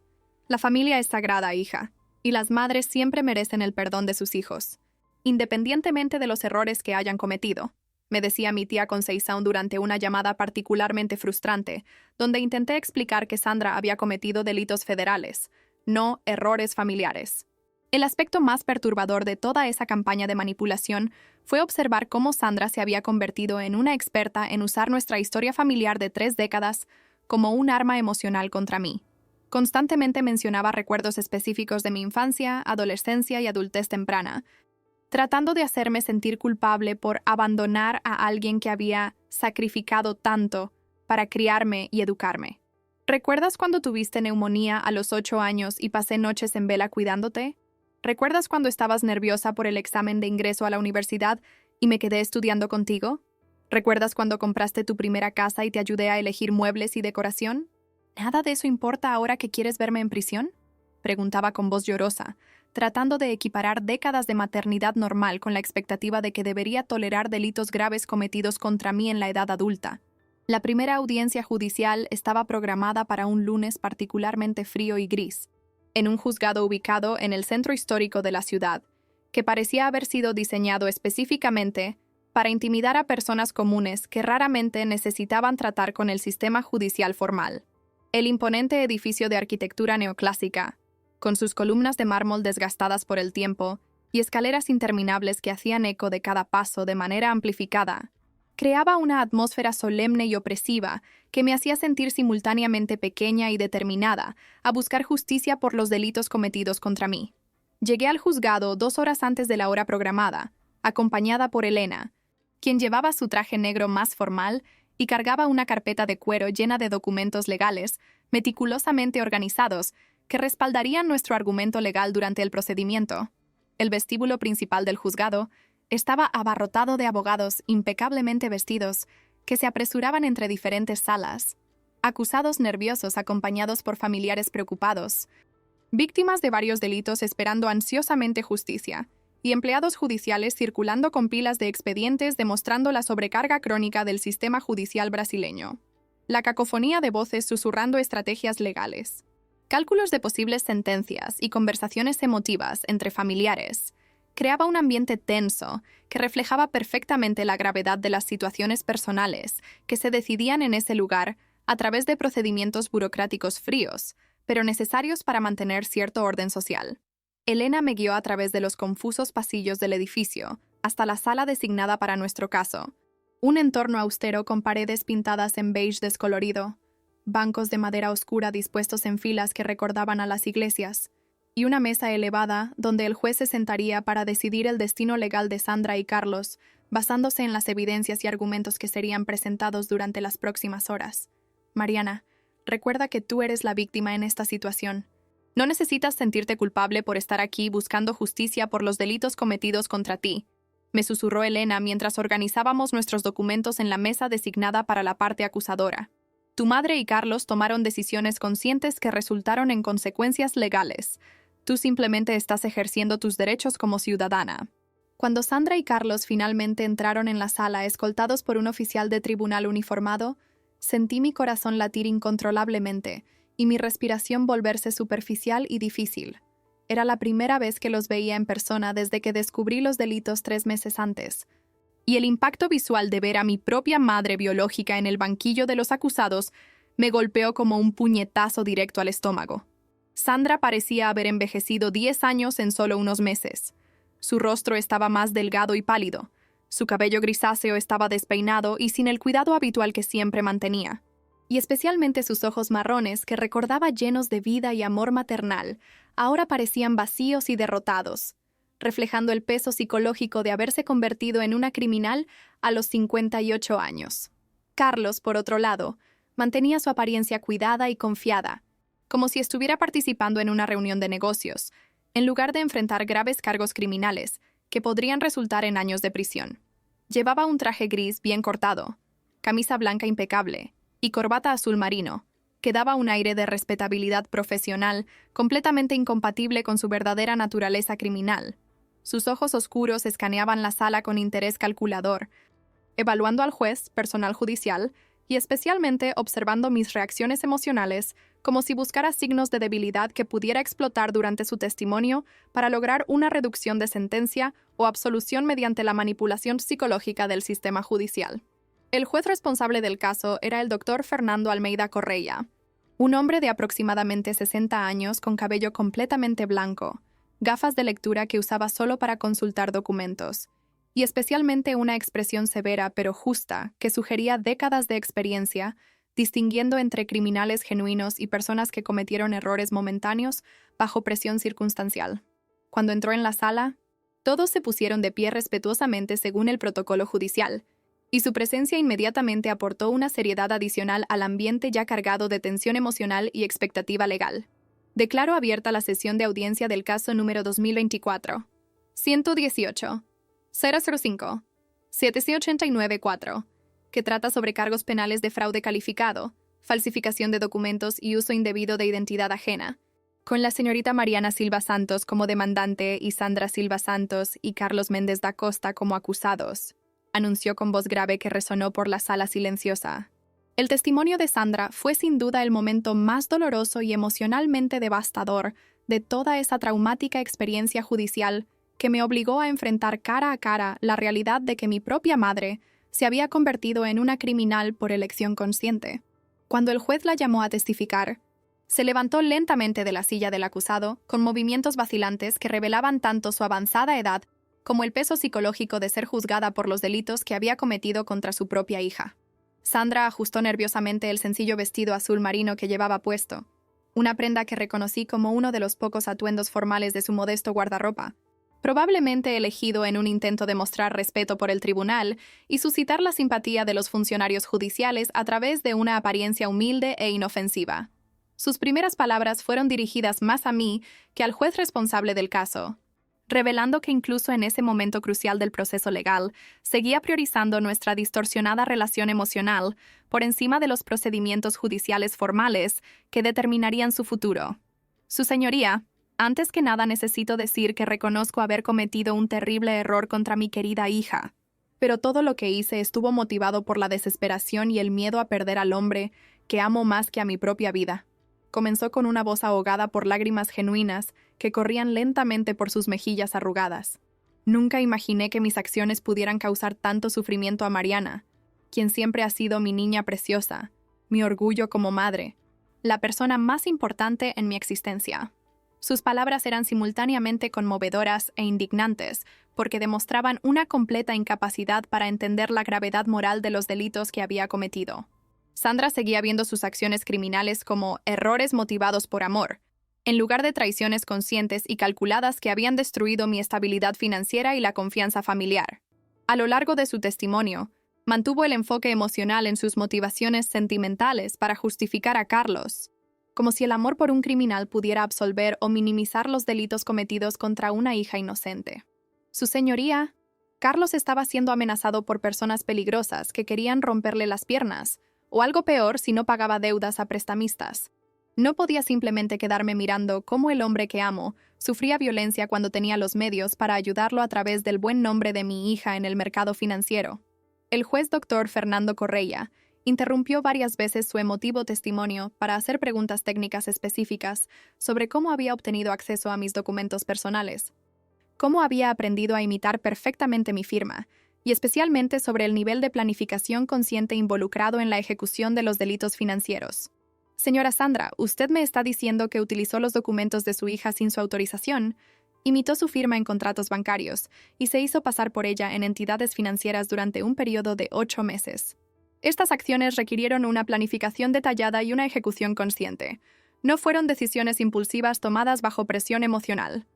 La familia es sagrada, hija, y las madres siempre merecen el perdón de sus hijos, independientemente de los errores que hayan cometido, me decía mi tía Conceição durante una llamada particularmente frustrante, donde intenté explicar que Sandra había cometido delitos federales, no errores familiares. El aspecto más perturbador de toda esa campaña de manipulación fue observar cómo Sandra se había convertido en una experta en usar nuestra historia familiar de 3 décadas como un arma emocional contra mí. Constantemente mencionaba recuerdos específicos de mi infancia, adolescencia y adultez temprana, tratando de hacerme sentir culpable por abandonar a alguien que había sacrificado tanto para criarme y educarme. ¿Recuerdas cuando tuviste neumonía a los 8 años y pasé noches en vela cuidándote? ¿Recuerdas cuando estabas nerviosa por el examen de ingreso a la universidad y me quedé estudiando contigo? ¿Recuerdas cuando compraste tu primera casa y te ayudé a elegir muebles y decoración? ¿Nada de eso importa ahora que quieres verme en prisión?, preguntaba con voz llorosa, tratando de equiparar décadas de maternidad normal con la expectativa de que debería tolerar delitos graves cometidos contra mí en la edad adulta. La primera audiencia judicial estaba programada para un lunes particularmente frío y gris, en un juzgado ubicado en el centro histórico de la ciudad, que parecía haber sido diseñado específicamente para intimidar a personas comunes que raramente necesitaban tratar con el sistema judicial formal. El imponente edificio de arquitectura neoclásica, con sus columnas de mármol desgastadas por el tiempo y escaleras interminables que hacían eco de cada paso de manera amplificada, creaba una atmósfera solemne y opresiva que me hacía sentir simultáneamente pequeña y determinada a buscar justicia por los delitos cometidos contra mí. Llegué al juzgado 2 horas antes de la hora programada, acompañada por Elena, quien llevaba su traje negro más formal y cargaba una carpeta de cuero llena de documentos legales, meticulosamente organizados, que respaldarían nuestro argumento legal durante el procedimiento. El vestíbulo principal del juzgado estaba abarrotado de abogados impecablemente vestidos que se apresuraban entre diferentes salas, acusados nerviosos acompañados por familiares preocupados, víctimas de varios delitos esperando ansiosamente justicia, y empleados judiciales circulando con pilas de expedientes demostrando la sobrecarga crónica del sistema judicial brasileño. La cacofonía de voces susurrando estrategias legales, cálculos de posibles sentencias y conversaciones emotivas entre familiares creaba un ambiente tenso que reflejaba perfectamente la gravedad de las situaciones personales que se decidían en ese lugar a través de procedimientos burocráticos fríos, pero necesarios para mantener cierto orden social. Elena me guió a través de los confusos pasillos del edificio, hasta la sala designada para nuestro caso. Un entorno austero con paredes pintadas en beige descolorido, bancos de madera oscura dispuestos en filas que recordaban a las iglesias, y una mesa elevada donde el juez se sentaría para decidir el destino legal de Sandra y Carlos, basándose en las evidencias y argumentos que serían presentados durante las próximas horas. Mariana, recuerda que tú eres la víctima en esta situación. No necesitas sentirte culpable por estar aquí buscando justicia por los delitos cometidos contra ti, me susurró Elena mientras organizábamos nuestros documentos en la mesa designada para la parte acusadora. Tu madre y Carlos tomaron decisiones conscientes que resultaron en consecuencias legales. Tú simplemente estás ejerciendo tus derechos como ciudadana. Cuando Sandra y Carlos finalmente entraron en la sala escoltados por un oficial de tribunal uniformado, sentí mi corazón latir incontrolablemente y mi respiración volverse superficial y difícil. Era la primera vez que los veía en persona desde que descubrí los delitos 3 meses antes. Y el impacto visual de ver a mi propia madre biológica en el banquillo de los acusados me golpeó como un puñetazo directo al estómago. Sandra parecía haber envejecido 10 años en solo unos meses. Su rostro estaba más delgado y pálido. Su cabello grisáceo estaba despeinado y sin el cuidado habitual que siempre mantenía. Y especialmente sus ojos marrones, que recordaba llenos de vida y amor maternal, ahora parecían vacíos y derrotados, reflejando el peso psicológico de haberse convertido en una criminal a los 58 años. Carlos, por otro lado, mantenía su apariencia cuidada y confiada, como si estuviera participando en una reunión de negocios, en lugar de enfrentar graves cargos criminales, que podrían resultar en años de prisión. Llevaba un traje gris bien cortado, camisa blanca impecable y corbata azul marino, que daba un aire de respetabilidad profesional completamente incompatible con su verdadera naturaleza criminal. Sus ojos oscuros escaneaban la sala con interés calculador, evaluando al juez, personal judicial, y especialmente observando mis reacciones emocionales, como si buscara signos de debilidad que pudiera explotar durante su testimonio para lograr una reducción de sentencia o absolución mediante la manipulación psicológica del sistema judicial. El juez responsable del caso era el doctor Fernando Almeida Correia, un hombre de aproximadamente 60 años con cabello completamente blanco, gafas de lectura que usaba solo para consultar documentos, y especialmente una expresión severa pero justa que sugería décadas de experiencia, distinguiendo entre criminales genuinos y personas que cometieron errores momentáneos bajo presión circunstancial. Cuando entró en la sala, todos se pusieron de pie respetuosamente según el protocolo judicial, y su presencia inmediatamente aportó una seriedad adicional al ambiente ya cargado de tensión emocional y expectativa legal. Declaro abierta la sesión de audiencia del caso número 2024. 118. 005. 7689-4, que trata sobre cargos penales de fraude calificado, falsificación de documentos y uso indebido de identidad ajena, con la señorita Mariana Silva Santos como demandante y Sandra Silva Santos y Carlos Méndez da Costa como acusados, anunció con voz grave que resonó por la sala silenciosa. El testimonio de Sandra fue sin duda el momento más doloroso y emocionalmente devastador de toda esa traumática experiencia judicial que me obligó a enfrentar cara a cara la realidad de que mi propia madre se había convertido en una criminal por elección consciente. Cuando el juez la llamó a testificar, se levantó lentamente de la silla del acusado, con movimientos vacilantes que revelaban tanto su avanzada edad como el peso psicológico de ser juzgada por los delitos que había cometido contra su propia hija. Sandra ajustó nerviosamente el sencillo vestido azul marino que llevaba puesto, una prenda que reconocí como uno de los pocos atuendos formales de su modesto guardarropa, probablemente elegido en un intento de mostrar respeto por el tribunal y suscitar la simpatía de los funcionarios judiciales a través de una apariencia humilde e inofensiva. Sus primeras palabras fueron dirigidas más a mí que al juez responsable del caso, revelando que incluso en ese momento crucial del proceso legal, seguía priorizando nuestra distorsionada relación emocional por encima de los procedimientos judiciales formales que determinarían su futuro. Su señoría, antes que nada necesito decir que reconozco haber cometido un terrible error contra mi querida hija, pero todo lo que hice estuvo motivado por la desesperación y el miedo a perder al hombre que amo más que a mi propia vida. Comenzó con una voz ahogada por lágrimas genuinas que corrían lentamente por sus mejillas arrugadas. Nunca imaginé que mis acciones pudieran causar tanto sufrimiento a Mariana, quien siempre ha sido mi niña preciosa, mi orgullo como madre, la persona más importante en mi existencia. Sus palabras eran simultáneamente conmovedoras e indignantes, porque demostraban una completa incapacidad para entender la gravedad moral de los delitos que había cometido. Sandra seguía viendo sus acciones criminales como errores motivados por amor, en lugar de traiciones conscientes y calculadas que habían destruido mi estabilidad financiera y la confianza familiar. A lo largo de su testimonio, mantuvo el enfoque emocional en sus motivaciones sentimentales para justificar a Carlos, como si el amor por un criminal pudiera absolver o minimizar los delitos cometidos contra una hija inocente. Su señoría, Carlos estaba siendo amenazado por personas peligrosas que querían romperle las piernas, o algo peor si no pagaba deudas a prestamistas. No podía simplemente quedarme mirando cómo el hombre que amo sufría violencia cuando tenía los medios para ayudarlo a través del buen nombre de mi hija en el mercado financiero. El juez Dr. Fernando Correia interrumpió varias veces su emotivo testimonio para hacer preguntas técnicas específicas sobre cómo había obtenido acceso a mis documentos personales, cómo había aprendido a imitar perfectamente mi firma, y especialmente sobre el nivel de planificación consciente involucrado en la ejecución de los delitos financieros. Señora Sandra, usted me está diciendo que utilizó los documentos de su hija sin su autorización, imitó su firma en contratos bancarios y se hizo pasar por ella en entidades financieras durante un periodo de 8 meses. Estas acciones requirieron una planificación detallada y una ejecución consciente. No fueron decisiones impulsivas tomadas bajo presión emocional.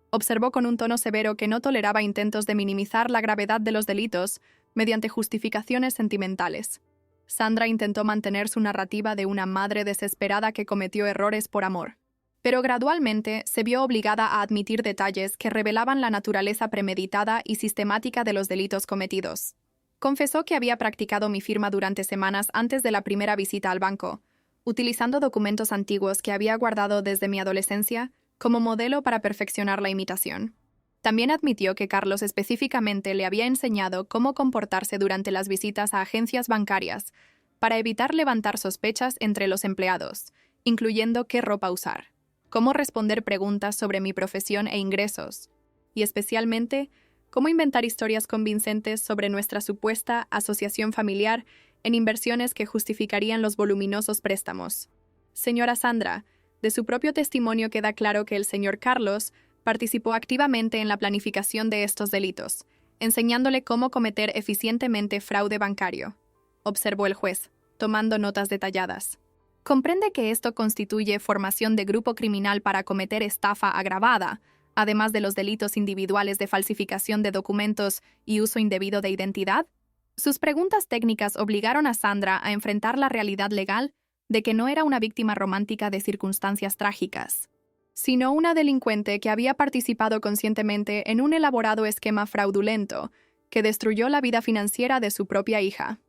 Observó con un tono severo que no toleraba intentos de minimizar la gravedad de los delitos mediante justificaciones sentimentales. Sandra intentó mantener su narrativa de una madre desesperada que cometió errores por amor, pero gradualmente se vio obligada a admitir detalles que revelaban la naturaleza premeditada y sistemática de los delitos cometidos. Confesó que había practicado mi firma durante semanas antes de la primera visita al banco, utilizando documentos antiguos que había guardado desde mi adolescencia como modelo para perfeccionar la imitación. También admitió que Carlos específicamente le había enseñado cómo comportarse durante las visitas a agencias bancarias para evitar levantar sospechas entre los empleados, incluyendo qué ropa usar, cómo responder preguntas sobre mi profesión e ingresos, y especialmente cómo inventar historias convincentes sobre nuestra supuesta asociación familiar en inversiones que justificarían los voluminosos préstamos. Señora Sandra, de su propio testimonio queda claro que el señor Carlos participó activamente en la planificación de estos delitos, enseñándole cómo cometer eficientemente fraude bancario, observó el juez, tomando notas detalladas. Comprende que esto constituye formación de grupo criminal para cometer estafa agravada, además de los delitos individuales de falsificación de documentos y uso indebido de identidad. Sus preguntas técnicas obligaron a Sandra a enfrentar la realidad legal de que no era una víctima romántica de circunstancias trágicas, sino una delincuente que había participado conscientemente en un elaborado esquema fraudulento que destruyó la vida financiera de su propia hija.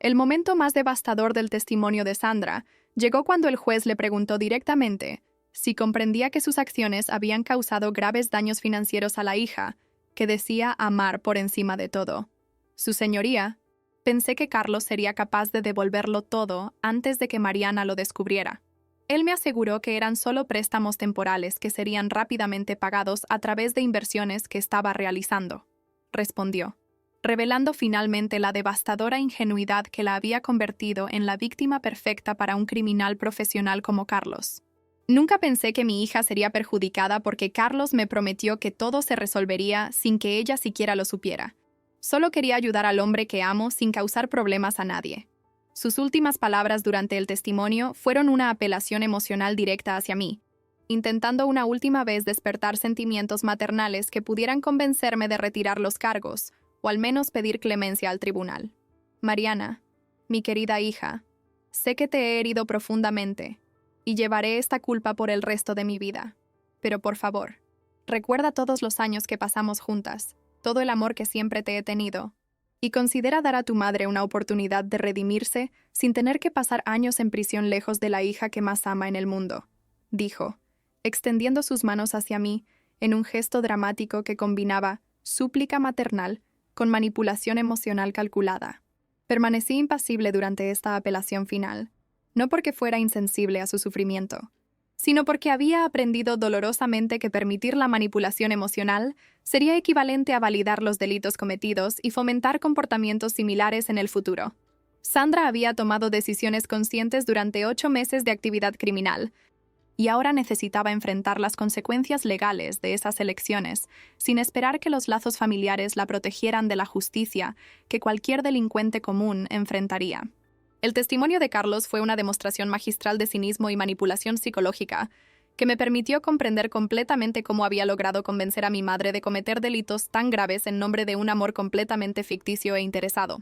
El momento más devastador del testimonio de Sandra llegó cuando el juez le preguntó directamente si comprendía que sus acciones habían causado graves daños financieros a la hija, que decía amar por encima de todo. Su señoría, pensé que Carlos sería capaz de devolverlo todo antes de que Mariana lo descubriera. Él me aseguró que eran solo préstamos temporales que serían rápidamente pagados a través de inversiones que estaba realizando, respondió, revelando finalmente la devastadora ingenuidad que la había convertido en la víctima perfecta para un criminal profesional como Carlos. Nunca pensé que mi hija sería perjudicada porque Carlos me prometió que todo se resolvería sin que ella siquiera lo supiera. Solo quería ayudar al hombre que amo sin causar problemas a nadie. Sus últimas palabras durante el testimonio fueron una apelación emocional directa hacia mí, intentando una última vez despertar sentimientos maternales que pudieran convencerme de retirar los cargos, o al menos pedir clemencia al tribunal. Mariana, mi querida hija, sé que te he herido profundamente, y llevaré esta culpa por el resto de mi vida. Pero por favor, recuerda todos los años que pasamos juntas, todo el amor que siempre te he tenido, y considera dar a tu madre una oportunidad de redimirse sin tener que pasar años en prisión lejos de la hija que más ama en el mundo, dijo, extendiendo sus manos hacia mí en un gesto dramático que combinaba súplica maternal con manipulación emocional calculada. Permanecí impasible durante esta apelación final, no porque fuera insensible a su sufrimiento, sino porque había aprendido dolorosamente que permitir la manipulación emocional sería equivalente a validar los delitos cometidos y fomentar comportamientos similares en el futuro. Sandra había tomado decisiones conscientes durante 8 meses de actividad criminal, y ahora necesitaba enfrentar las consecuencias legales de esas elecciones, sin esperar que los lazos familiares la protegieran de la justicia que cualquier delincuente común enfrentaría. El testimonio de Carlos fue una demostración magistral de cinismo y manipulación psicológica, que me permitió comprender completamente cómo había logrado convencer a mi madre de cometer delitos tan graves en nombre de un amor completamente ficticio e interesado.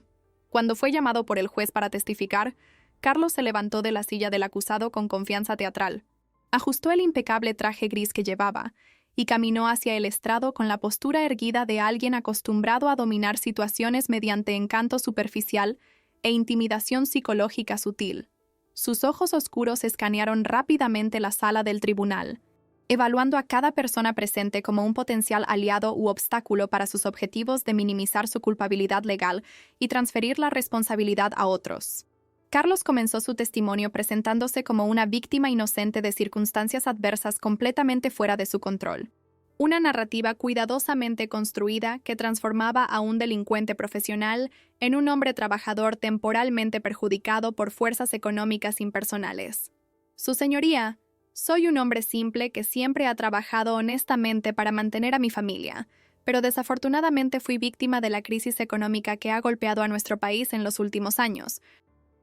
Cuando fue llamado por el juez para testificar, Carlos se levantó de la silla del acusado con confianza teatral, ajustó el impecable traje gris que llevaba y caminó hacia el estrado con la postura erguida de alguien acostumbrado a dominar situaciones mediante encanto superficial e intimidación psicológica sutil. Sus ojos oscuros escanearon rápidamente la sala del tribunal, evaluando a cada persona presente como un potencial aliado u obstáculo para sus objetivos de minimizar su culpabilidad legal y transferir la responsabilidad a otros. Carlos comenzó su testimonio presentándose como una víctima inocente de circunstancias adversas completamente fuera de su control. Una narrativa cuidadosamente construida que transformaba a un delincuente profesional en un hombre trabajador temporalmente perjudicado por fuerzas económicas impersonales. Su señoría, soy un hombre simple que siempre ha trabajado honestamente para mantener a mi familia, pero desafortunadamente fui víctima de la crisis económica que ha golpeado a nuestro país en los últimos años,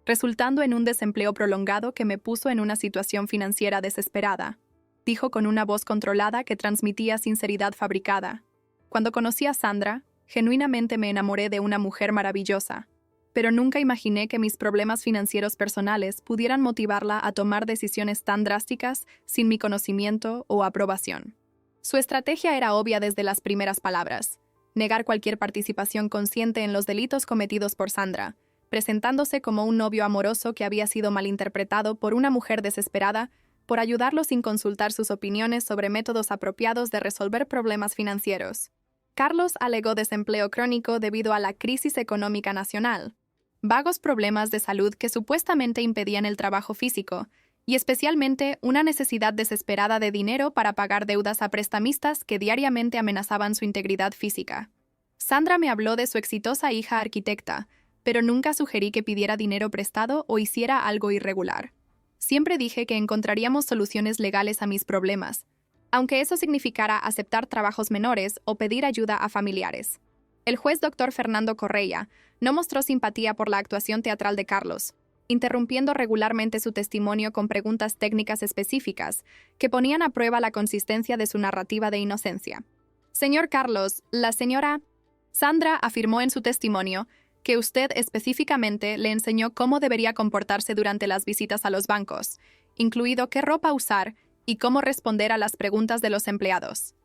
resultando en un desempleo prolongado que me puso en una situación financiera desesperada, dijo con una voz controlada que transmitía sinceridad fabricada. Cuando conocí a Sandra, genuinamente me enamoré de una mujer maravillosa, pero nunca imaginé que mis problemas financieros personales pudieran motivarla a tomar decisiones tan drásticas sin mi conocimiento o aprobación. Su estrategia era obvia desde las primeras palabras: negar cualquier participación consciente en los delitos cometidos por Sandra, presentándose como un novio amoroso que había sido malinterpretado por una mujer desesperada por ayudarlo sin consultar sus opiniones sobre métodos apropiados de resolver problemas financieros. Carlos alegó desempleo crónico debido a la crisis económica nacional, vagos problemas de salud que supuestamente impedían el trabajo físico, y especialmente una necesidad desesperada de dinero para pagar deudas a prestamistas que diariamente amenazaban su integridad física. Sandra me habló de su exitosa hija arquitecta, pero nunca sugerí que pidiera dinero prestado o hiciera algo irregular. Siempre dije que encontraríamos soluciones legales a mis problemas, aunque eso significara aceptar trabajos menores o pedir ayuda a familiares. El juez Dr. Fernando Correia no mostró simpatía por la actuación teatral de Carlos, interrumpiendo regularmente su testimonio con preguntas técnicas específicas que ponían a prueba la consistencia de su narrativa de inocencia. Señor Carlos, la señora Sandra afirmó en su testimonio que usted específicamente le enseñó cómo debería comportarse durante las visitas a los bancos, incluido qué ropa usar y cómo responder a las preguntas de los empleados.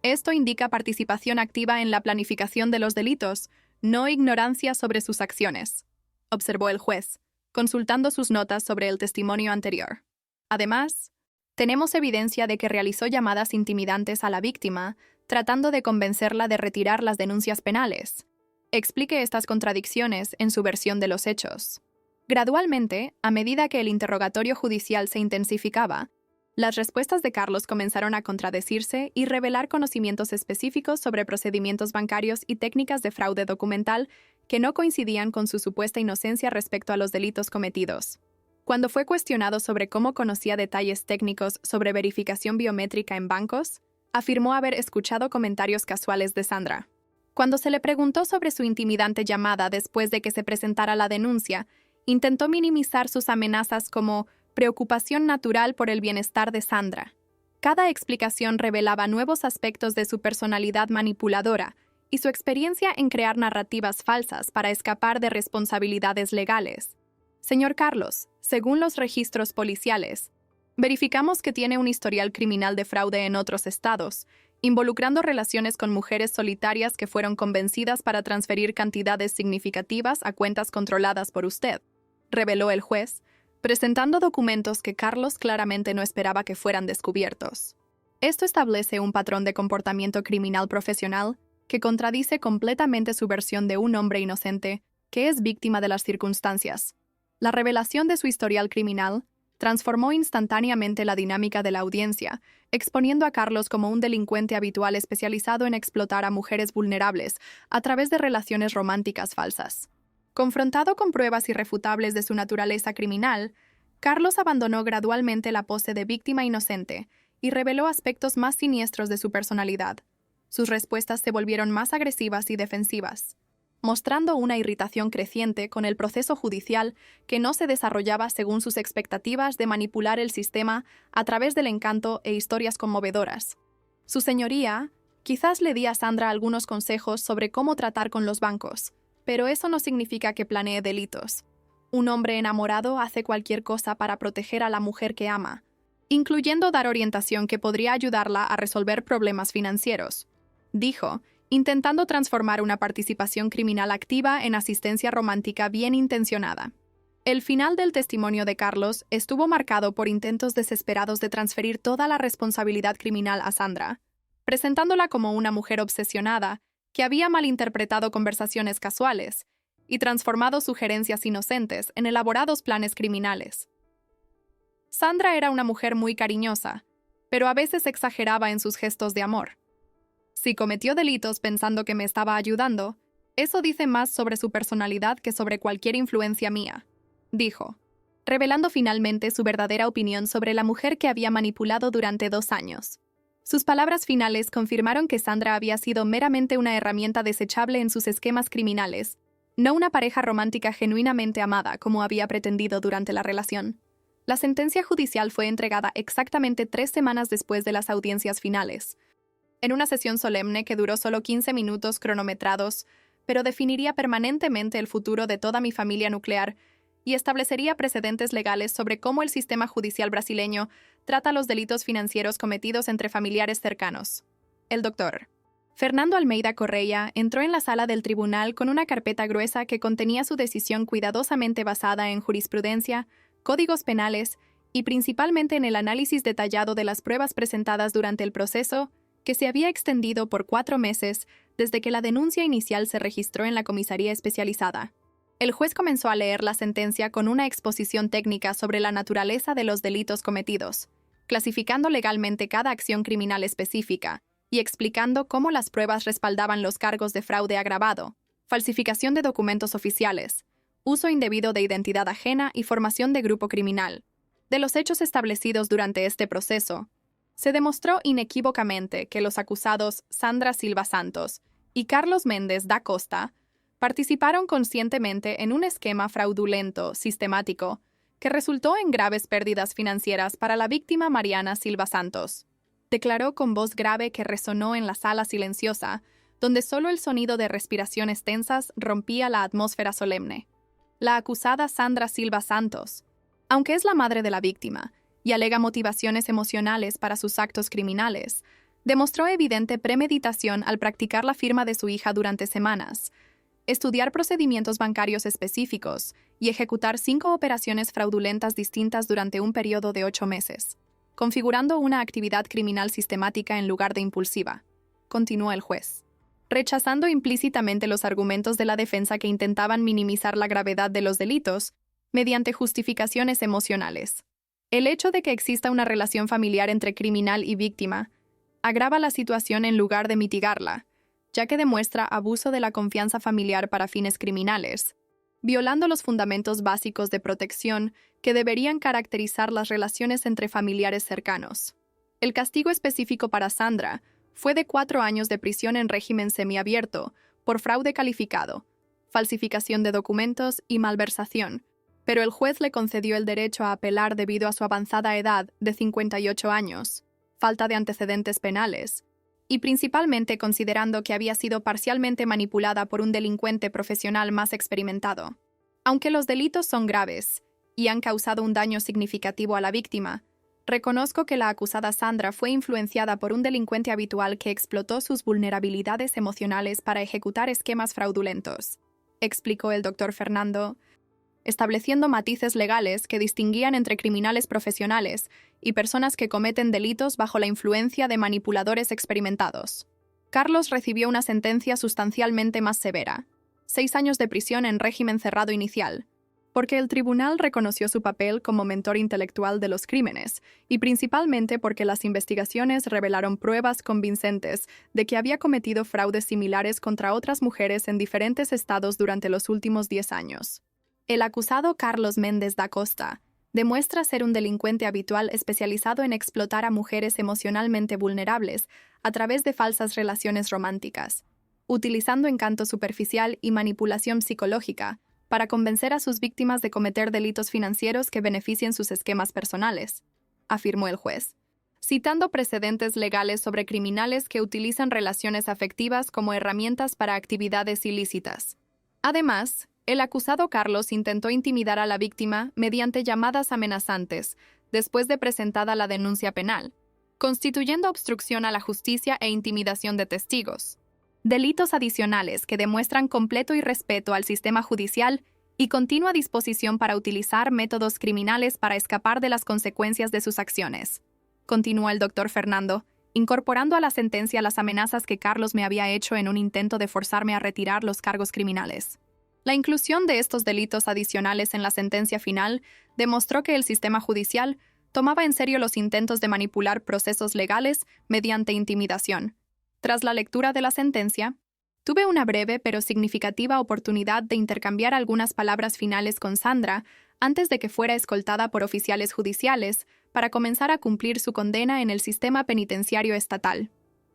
Esto indica participación activa en la planificación de los delitos, no ignorancia sobre sus acciones, observó el juez, consultando sus notas sobre el testimonio anterior. Además, tenemos evidencia de que realizó llamadas intimidantes a la víctima, tratando de convencerla de retirar las denuncias penales. Explique estas contradicciones en su versión de los hechos. Gradualmente, a medida que el interrogatorio judicial se intensificaba, las respuestas de Carlos comenzaron a contradecirse y revelar conocimientos específicos sobre procedimientos bancarios y técnicas de fraude documental que no coincidían con su supuesta inocencia respecto a los delitos cometidos. Cuando fue cuestionado sobre cómo conocía detalles técnicos sobre verificación biométrica en bancos, afirmó haber escuchado comentarios casuales de Sandra. Cuando se le preguntó sobre su intimidante llamada después de que se presentara la denuncia, intentó minimizar sus amenazas como preocupación natural por el bienestar de Sandra. Cada explicación revelaba nuevos aspectos de su personalidad manipuladora y su experiencia en crear narrativas falsas para escapar de responsabilidades legales. Señor Carlos, según los registros policiales, verificamos que tiene un historial criminal de fraude en otros estados, involucrando relaciones con mujeres solitarias que fueron convencidas para transferir cantidades significativas a cuentas controladas por usted, reveló el juez, presentando documentos que Carlos claramente no esperaba que fueran descubiertos. Esto establece un patrón de comportamiento criminal profesional que contradice completamente su versión de un hombre inocente que es víctima de las circunstancias. La revelación de su historial criminal transformó instantáneamente la dinámica de la audiencia, exponiendo a Carlos como un delincuente habitual especializado en explotar a mujeres vulnerables a través de relaciones románticas falsas. Confrontado con pruebas irrefutables de su naturaleza criminal, Carlos abandonó gradualmente la pose de víctima inocente y reveló aspectos más siniestros de su personalidad. Sus respuestas se volvieron más agresivas y defensivas, mostrando una irritación creciente con el proceso judicial que no se desarrollaba según sus expectativas de manipular el sistema a través del encanto e historias conmovedoras. Su señoría quizás le di a Sandra algunos consejos sobre cómo tratar con los bancos, pero eso no significa que planee delitos. Un hombre enamorado hace cualquier cosa para proteger a la mujer que ama, incluyendo dar orientación que podría ayudarla a resolver problemas financieros, dijo, intentando transformar una participación criminal activa en asistencia romántica bien intencionada. El final del testimonio de Carlos estuvo marcado por intentos desesperados de transferir toda la responsabilidad criminal a Sandra, presentándola como una mujer obsesionada que había malinterpretado conversaciones casuales y transformado sugerencias inocentes en elaborados planes criminales. Sandra era una mujer muy cariñosa, pero a veces exageraba en sus gestos de amor. Si cometió delitos pensando que me estaba ayudando, eso dice más sobre su personalidad que sobre cualquier influencia mía, dijo, revelando finalmente su verdadera opinión sobre la mujer que había manipulado durante 2 años. Sus palabras finales confirmaron que Sandra había sido meramente una herramienta desechable en sus esquemas criminales, no una pareja romántica genuinamente amada como había pretendido durante la relación. La sentencia judicial fue entregada exactamente 3 semanas después de las audiencias finales, en una sesión solemne que duró solo 15 minutos cronometrados, pero definiría permanentemente el futuro de toda mi familia nuclear y establecería precedentes legales sobre cómo el sistema judicial brasileño trata los delitos financieros cometidos entre familiares cercanos. El doctor Fernando Almeida Correia entró en la sala del tribunal con una carpeta gruesa que contenía su decisión cuidadosamente basada en jurisprudencia, códigos penales y principalmente en el análisis detallado de las pruebas presentadas durante el proceso, que se había extendido por 4 meses desde que la denuncia inicial se registró en la comisaría especializada. El juez comenzó a leer la sentencia con una exposición técnica sobre la naturaleza de los delitos cometidos, clasificando legalmente cada acción criminal específica y explicando cómo las pruebas respaldaban los cargos de fraude agravado, falsificación de documentos oficiales, uso indebido de identidad ajena y formación de grupo criminal. De los hechos establecidos durante este proceso, se demostró inequívocamente que los acusados Sandra Silva Santos y Carlos Méndez da Costa participaron conscientemente en un esquema fraudulento sistemático que resultó en graves pérdidas financieras para la víctima Mariana Silva Santos. Declaró con voz grave que resonó en la sala silenciosa, donde solo el sonido de respiraciones tensas rompía la atmósfera solemne. La acusada Sandra Silva Santos, aunque es la madre de la víctima y alega motivaciones emocionales para sus actos criminales, demostró evidente premeditación al practicar la firma de su hija durante semanas, estudiar procedimientos bancarios específicos y ejecutar 5 operaciones fraudulentas distintas durante un periodo de 8 meses, configurando una actividad criminal sistemática en lugar de impulsiva, continuó el juez, rechazando implícitamente los argumentos de la defensa que intentaban minimizar la gravedad de los delitos mediante justificaciones emocionales. El hecho de que exista una relación familiar entre criminal y víctima agrava la situación en lugar de mitigarla, ya que demuestra abuso de la confianza familiar para fines criminales, violando los fundamentos básicos de protección que deberían caracterizar las relaciones entre familiares cercanos. El castigo específico para Sandra fue de 4 años de prisión en régimen semiabierto por fraude calificado, falsificación de documentos y malversación, pero el juez le concedió el derecho a apelar debido a su avanzada edad de 58 años, falta de antecedentes penales, y principalmente considerando que había sido parcialmente manipulada por un delincuente profesional más experimentado. Aunque los delitos son graves y han causado un daño significativo a la víctima, reconozco que la acusada Sandra fue influenciada por un delincuente habitual que explotó sus vulnerabilidades emocionales para ejecutar esquemas fraudulentos, explicó el doctor Fernando, estableciendo matices legales que distinguían entre criminales profesionales y personas que cometen delitos bajo la influencia de manipuladores experimentados. Carlos recibió una sentencia sustancialmente más severa, 6 años de prisión en régimen cerrado inicial, Porque el tribunal reconoció su papel como mentor intelectual de los crímenes, y principalmente porque las investigaciones revelaron pruebas convincentes de que había cometido fraudes similares contra otras mujeres en diferentes estados durante los últimos 10 años. El acusado Carlos Méndez da Costa demuestra ser un delincuente habitual especializado en explotar a mujeres emocionalmente vulnerables a través de falsas relaciones románticas, utilizando encanto superficial y manipulación psicológica para convencer a sus víctimas de cometer delitos financieros que beneficien sus esquemas personales, afirmó el juez, citando precedentes legales sobre criminales que utilizan relaciones afectivas como herramientas para actividades ilícitas. Además, el acusado Carlos intentó intimidar a la víctima mediante llamadas amenazantes después de presentada la denuncia penal, constituyendo obstrucción a la justicia e intimidación de testigos. Delitos adicionales que demuestran completo irrespeto al sistema judicial y continua disposición para utilizar métodos criminales para escapar de las consecuencias de sus acciones. Continuó el doctor Fernando, incorporando a la sentencia las amenazas que Carlos me había hecho en un intento de forzarme a retirar los cargos criminales. La inclusión de estos delitos adicionales en la sentencia final demostró que el sistema judicial tomaba en serio los intentos de manipular procesos legales mediante intimidación. Tras la lectura de la sentencia, tuve una breve pero significativa oportunidad de intercambiar algunas palabras finales con Sandra antes de que fuera escoltada por oficiales judiciales para comenzar a cumplir su condena en el sistema penitenciario estatal.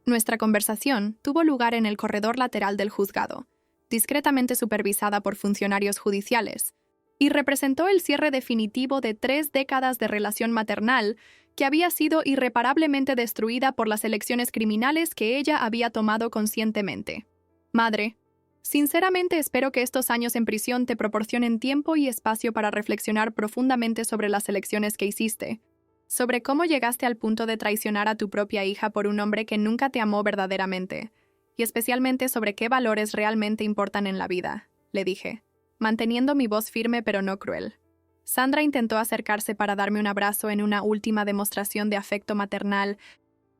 Nuestra conversación tuvo lugar en el corredor lateral del juzgado, discretamente supervisada por funcionarios judiciales, y representó el cierre definitivo de 3 décadas de relación maternal que había sido irreparablemente destruida por las elecciones criminales que ella había tomado conscientemente. Madre, sinceramente espero que estos años en prisión te proporcionen tiempo y espacio para reflexionar profundamente sobre las elecciones que hiciste, sobre cómo llegaste al punto de traicionar a tu propia hija por un hombre que nunca te amó verdaderamente, y especialmente sobre qué valores realmente importan en la vida, le dije, manteniendo mi voz firme pero no cruel. Sandra intentó acercarse para darme un abrazo en una última demostración de afecto maternal,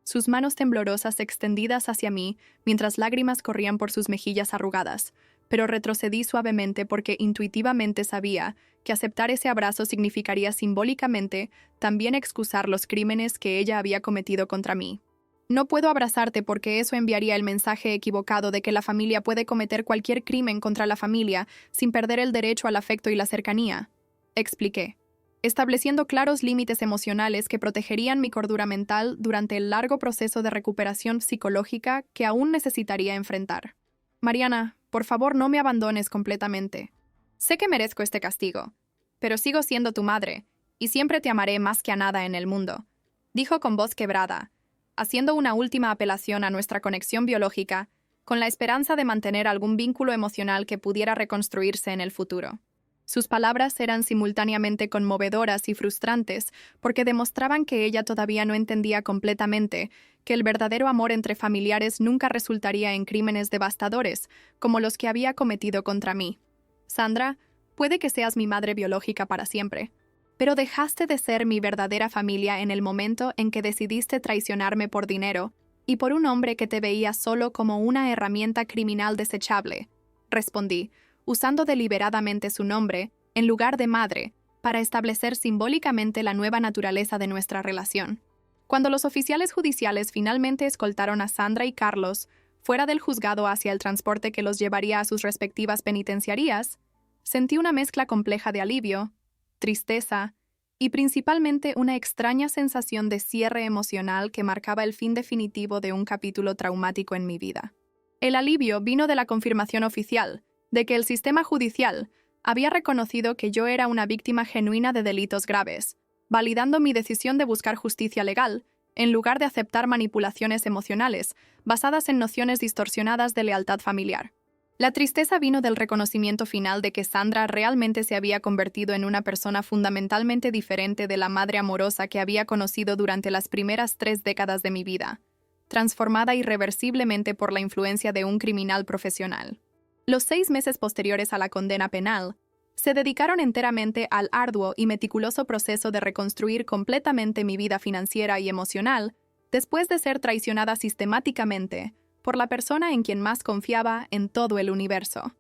sus manos temblorosas extendidas hacia mí mientras lágrimas corrían por sus mejillas arrugadas, pero retrocedí suavemente porque intuitivamente sabía que aceptar ese abrazo significaría simbólicamente también excusar los crímenes que ella había cometido contra mí. No puedo abrazarte porque eso enviaría el mensaje equivocado de que la familia puede cometer cualquier crimen contra la familia sin perder el derecho al afecto y la cercanía, expliqué, estableciendo claros límites emocionales que protegerían mi cordura mental durante el largo proceso de recuperación psicológica que aún necesitaría enfrentar. Mariana, por favor no me abandones completamente. Sé que merezco este castigo, pero sigo siendo tu madre, y siempre te amaré más que a nada en el mundo, dijo con voz quebrada, haciendo una última apelación a nuestra conexión biológica, con la esperanza de mantener algún vínculo emocional que pudiera reconstruirse en el futuro. Sus palabras eran simultáneamente conmovedoras y frustrantes porque demostraban que ella todavía no entendía completamente que el verdadero amor entre familiares nunca resultaría en crímenes devastadores como los que había cometido contra mí. Sandra, puede que seas mi madre biológica para siempre, pero dejaste de ser mi verdadera familia en el momento en que decidiste traicionarme por dinero y por un hombre que te veía solo como una herramienta criminal desechable, respondí, usando deliberadamente su nombre, en lugar de madre, para establecer simbólicamente la nueva naturaleza de nuestra relación. Cuando los oficiales judiciales finalmente escoltaron a Sandra y Carlos fuera del juzgado hacia el transporte que los llevaría a sus respectivas penitenciarías, sentí una mezcla compleja de alivio, tristeza y principalmente una extraña sensación de cierre emocional que marcaba el fin definitivo de un capítulo traumático en mi vida. El alivio vino de la confirmación oficial de que el sistema judicial había reconocido que yo era una víctima genuina de delitos graves, validando mi decisión de buscar justicia legal, en lugar de aceptar manipulaciones emocionales basadas en nociones distorsionadas de lealtad familiar. La tristeza vino del reconocimiento final de que Sandra realmente se había convertido en una persona fundamentalmente diferente de la madre amorosa que había conocido durante las primeras 3 décadas de mi vida, transformada irreversiblemente por la influencia de un criminal profesional. Los 6 meses posteriores a la condena penal se dedicaron enteramente al arduo y meticuloso proceso de reconstruir completamente mi vida financiera y emocional después de ser traicionada sistemáticamente por la persona en quien más confiaba en todo el universo.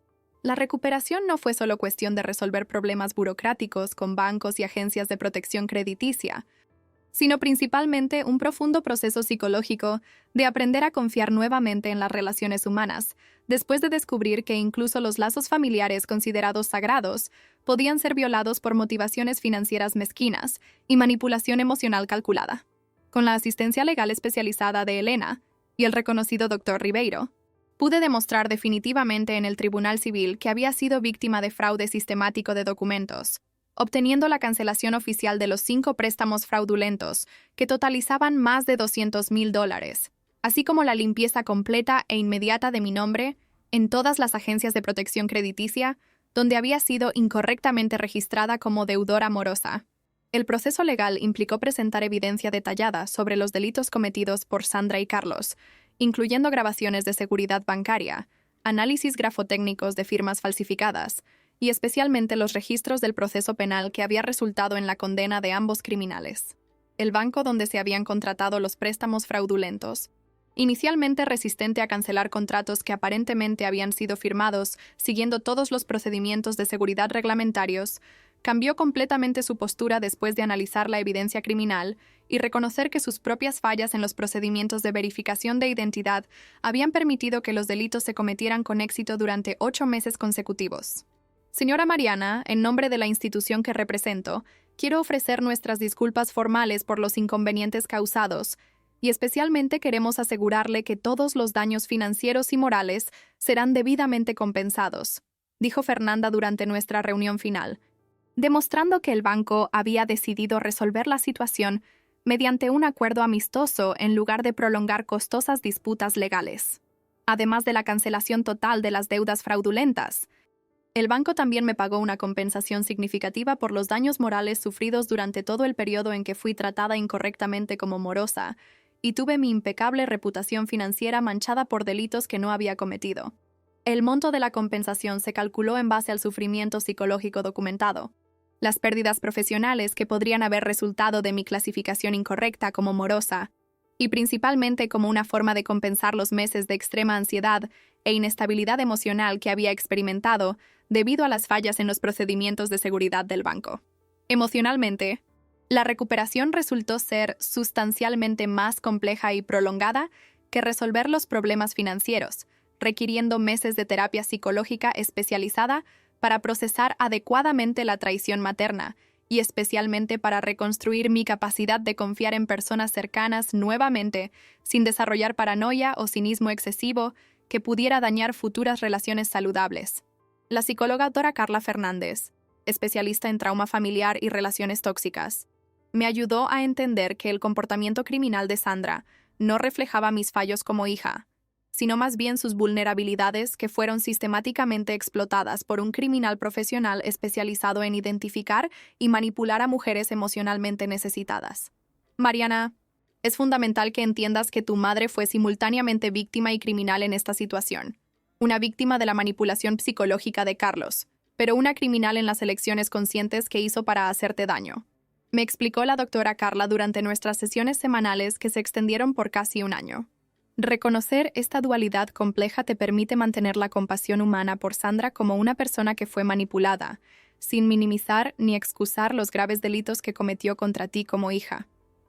La recuperación no fue solo cuestión de resolver problemas burocráticos con bancos y agencias de protección crediticia, sino principalmente un profundo proceso psicológico de aprender a confiar nuevamente en las relaciones humanas, después de descubrir que incluso los lazos familiares considerados sagrados podían ser violados por motivaciones financieras mezquinas y manipulación emocional calculada. Con la asistencia legal especializada de Elena y el reconocido Dr. Ribeiro, pude demostrar definitivamente en el Tribunal Civil que había sido víctima de fraude sistemático de documentos, obteniendo la cancelación oficial de los 5 préstamos fraudulentos, que totalizaban más de $200,000, así como la limpieza completa e inmediata de mi nombre en todas las agencias de protección crediticia donde había sido incorrectamente registrada como deudora morosa. El proceso legal implicó presentar evidencia detallada sobre los delitos cometidos por Sandra y Carlos, incluyendo grabaciones de seguridad bancaria, análisis grafotécnicos de firmas falsificadas, y especialmente los registros del proceso penal que había resultado en la condena de ambos criminales. El banco donde se habían contratado los préstamos fraudulentos, inicialmente resistente a cancelar contratos que aparentemente habían sido firmados siguiendo todos los procedimientos de seguridad reglamentarios, cambió completamente su postura después de analizar la evidencia criminal y reconocer que sus propias fallas en los procedimientos de verificación de identidad habían permitido que los delitos se cometieran con éxito durante 8 meses consecutivos. Señora Mariana, en nombre de la institución que represento, quiero ofrecer nuestras disculpas formales por los inconvenientes causados, y especialmente queremos asegurarle que todos los daños financieros y morales serán debidamente compensados, dijo Fernanda durante nuestra reunión final, demostrando que el banco había decidido resolver la situación mediante un acuerdo amistoso en lugar de prolongar costosas disputas legales. Además de la cancelación total de las deudas fraudulentas, el banco también me pagó una compensación significativa por los daños morales sufridos durante todo el periodo en que fui tratada incorrectamente como morosa y tuve mi impecable reputación financiera manchada por delitos que no había cometido. El monto de la compensación se calculó en base al sufrimiento psicológico documentado, las pérdidas profesionales que podrían haber resultado de mi clasificación incorrecta como morosa, y principalmente como una forma de compensar los meses de extrema ansiedad e inestabilidad emocional que había experimentado debido a las fallas en los procedimientos de seguridad del banco. Emocionalmente, la recuperación resultó ser sustancialmente más compleja y prolongada que resolver los problemas financieros, requiriendo meses de terapia psicológica especializada para procesar adecuadamente la traición materna y especialmente para reconstruir mi capacidad de confiar en personas cercanas nuevamente sin desarrollar paranoia o cinismo excesivo que pudiera dañar futuras relaciones saludables. La psicóloga Dra. Carla Fernández, especialista en trauma familiar y relaciones tóxicas, me ayudó a entender que el comportamiento criminal de Sandra no reflejaba mis fallos como hija, sino más bien sus vulnerabilidades que fueron sistemáticamente explotadas por un criminal profesional especializado en identificar y manipular a mujeres emocionalmente necesitadas. Mariana, es fundamental que entiendas que tu madre fue simultáneamente víctima y criminal en esta situación. Una víctima de la manipulación psicológica de Carlos, pero una criminal en las elecciones conscientes que hizo para hacerte daño. Me explicó la doctora Carla durante nuestras sesiones semanales que se extendieron por casi un año. Reconocer esta dualidad compleja te permite mantener la compasión humana por Sandra como una persona que fue manipulada, sin minimizar ni excusar los graves delitos que cometió contra ti como hija.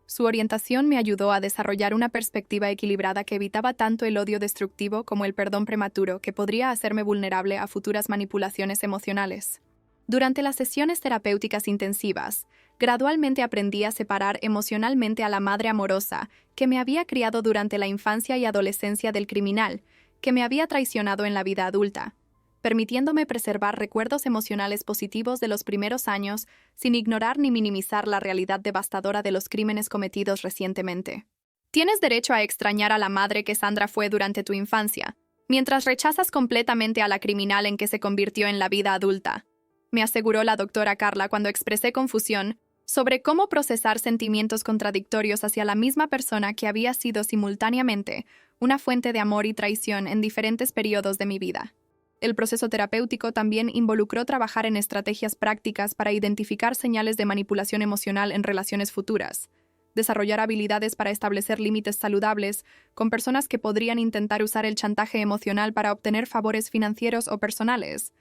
Su orientación me ayudó a desarrollar una perspectiva equilibrada que evitaba tanto el odio destructivo como el perdón prematuro que podría hacerme vulnerable a futuras manipulaciones emocionales. Durante las sesiones terapéuticas intensivas, gradualmente aprendí a separar emocionalmente a la madre amorosa que me había criado durante la infancia y adolescencia del criminal, que me había traicionado en la vida adulta, permitiéndome preservar recuerdos emocionales positivos de los primeros años sin ignorar ni minimizar la realidad devastadora de los crímenes cometidos recientemente. Tienes derecho a extrañar a la madre que Sandra fue durante tu infancia, mientras rechazas completamente a la criminal en que se convirtió en la vida adulta, me aseguró la doctora Carla cuando expresé confusión sobre cómo procesar sentimientos contradictorios hacia la misma persona que había sido simultáneamente una fuente de amor y traición en diferentes periodos de mi vida. El proceso terapéutico también involucró trabajar en estrategias prácticas para identificar señales de manipulación emocional en relaciones futuras, desarrollar habilidades para establecer límites saludables con personas que podrían intentar usar el chantaje emocional para obtener favores financieros o personales,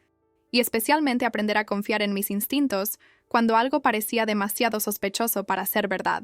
y especialmente aprender a confiar en mis instintos cuando algo parecía demasiado sospechoso para ser verdad.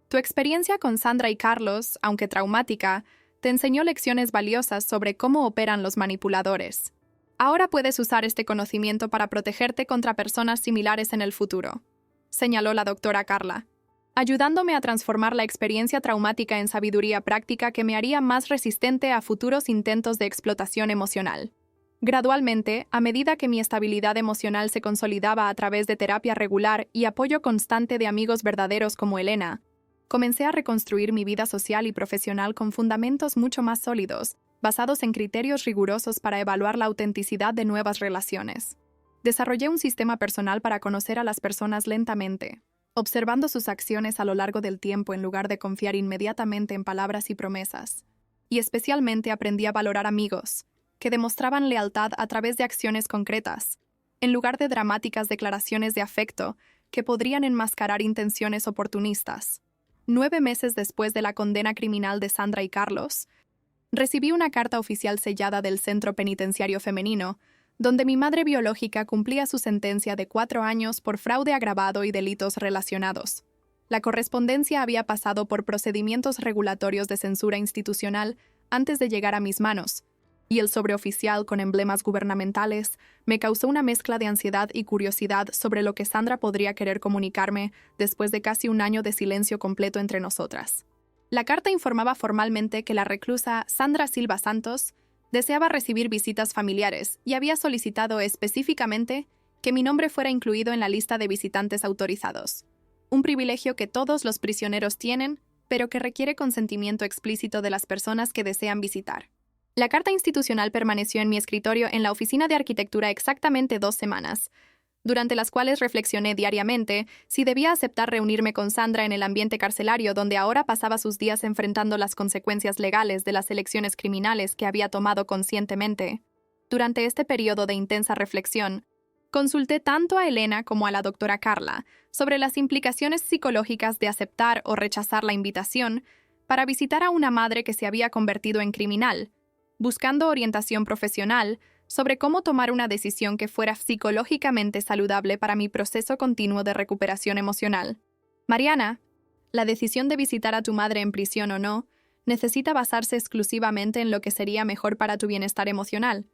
Tu experiencia con Sandra y Carlos, aunque traumática, te enseñó lecciones valiosas sobre cómo operan los manipuladores. Ahora puedes usar este conocimiento para protegerte contra personas similares en el futuro, señaló la doctora Carla, ayudándome a transformar la experiencia traumática en sabiduría práctica que me haría más resistente a futuros intentos de explotación emocional. Gradualmente, a medida que mi estabilidad emocional se consolidaba a través de terapia regular y apoyo constante de amigos verdaderos como Elena, comencé a reconstruir mi vida social y profesional con fundamentos mucho más sólidos, basados en criterios rigurosos para evaluar la autenticidad de nuevas relaciones. Desarrollé un sistema personal para conocer a las personas lentamente, observando sus acciones a lo largo del tiempo en lugar de confiar inmediatamente en palabras y promesas. Y especialmente aprendí a valorar amigos, que demostraban lealtad a través de acciones concretas, en lugar de dramáticas declaraciones de afecto que podrían enmascarar intenciones oportunistas. 9 meses después de la condena criminal de Sandra y Carlos, recibí una carta oficial sellada del Centro Penitenciario Femenino, donde mi madre biológica cumplía su sentencia de 4 años por fraude agravado y delitos relacionados. La correspondencia había pasado por procedimientos regulatorios de censura institucional antes de llegar a mis manos, y el sobreoficial con emblemas gubernamentales me causó una mezcla de ansiedad y curiosidad sobre lo que Sandra podría querer comunicarme después de casi un año de silencio completo entre nosotras. La carta informaba formalmente que la reclusa Sandra Silva Santos deseaba recibir visitas familiares y había solicitado específicamente que mi nombre fuera incluido en la lista de visitantes autorizados, un privilegio que todos los prisioneros tienen, pero que requiere consentimiento explícito de las personas que desean visitar. La carta institucional permaneció en mi escritorio en la oficina de arquitectura exactamente 2 semanas, durante las cuales reflexioné diariamente si debía aceptar reunirme con Sandra en el ambiente carcelario donde ahora pasaba sus días enfrentando las consecuencias legales de las elecciones criminales que había tomado conscientemente. Durante este periodo de intensa reflexión, consulté tanto a Elena como a la doctora Carla sobre las implicaciones psicológicas de aceptar o rechazar la invitación para visitar a una madre que se había convertido en criminal, buscando orientación profesional sobre cómo tomar una decisión que fuera psicológicamente saludable para mi proceso continuo de recuperación emocional. Mariana, la decisión de visitar a tu madre en prisión o no necesita basarse exclusivamente en lo que sería mejor para tu bienestar emocional,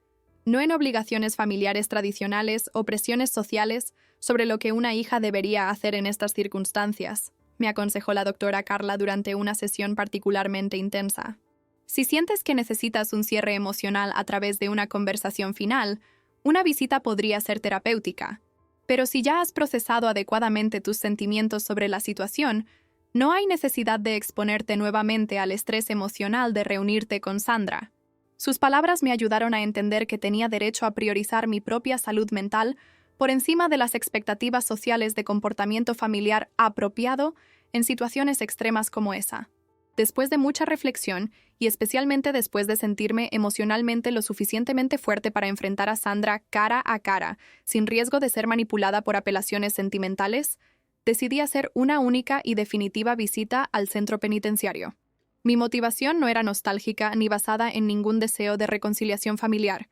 no en obligaciones familiares tradicionales o presiones sociales sobre lo que una hija debería hacer en estas circunstancias, me aconsejó la doctora Carla durante una sesión particularmente intensa. Si sientes que necesitas un cierre emocional a través de una conversación final, una visita podría ser terapéutica. Pero si ya has procesado adecuadamente tus sentimientos sobre la situación, no hay necesidad de exponerte nuevamente al estrés emocional de reunirte con Sandra. Sus palabras me ayudaron a entender que tenía derecho a priorizar mi propia salud mental por encima de las expectativas sociales de comportamiento familiar apropiado en situaciones extremas como esa. Después de mucha reflexión, y especialmente después de sentirme emocionalmente lo suficientemente fuerte para enfrentar a Sandra cara a cara, sin riesgo de ser manipulada por apelaciones sentimentales, decidí hacer una única y definitiva visita al centro penitenciario. Mi motivación no era nostálgica ni basada en ningún deseo de reconciliación familiar,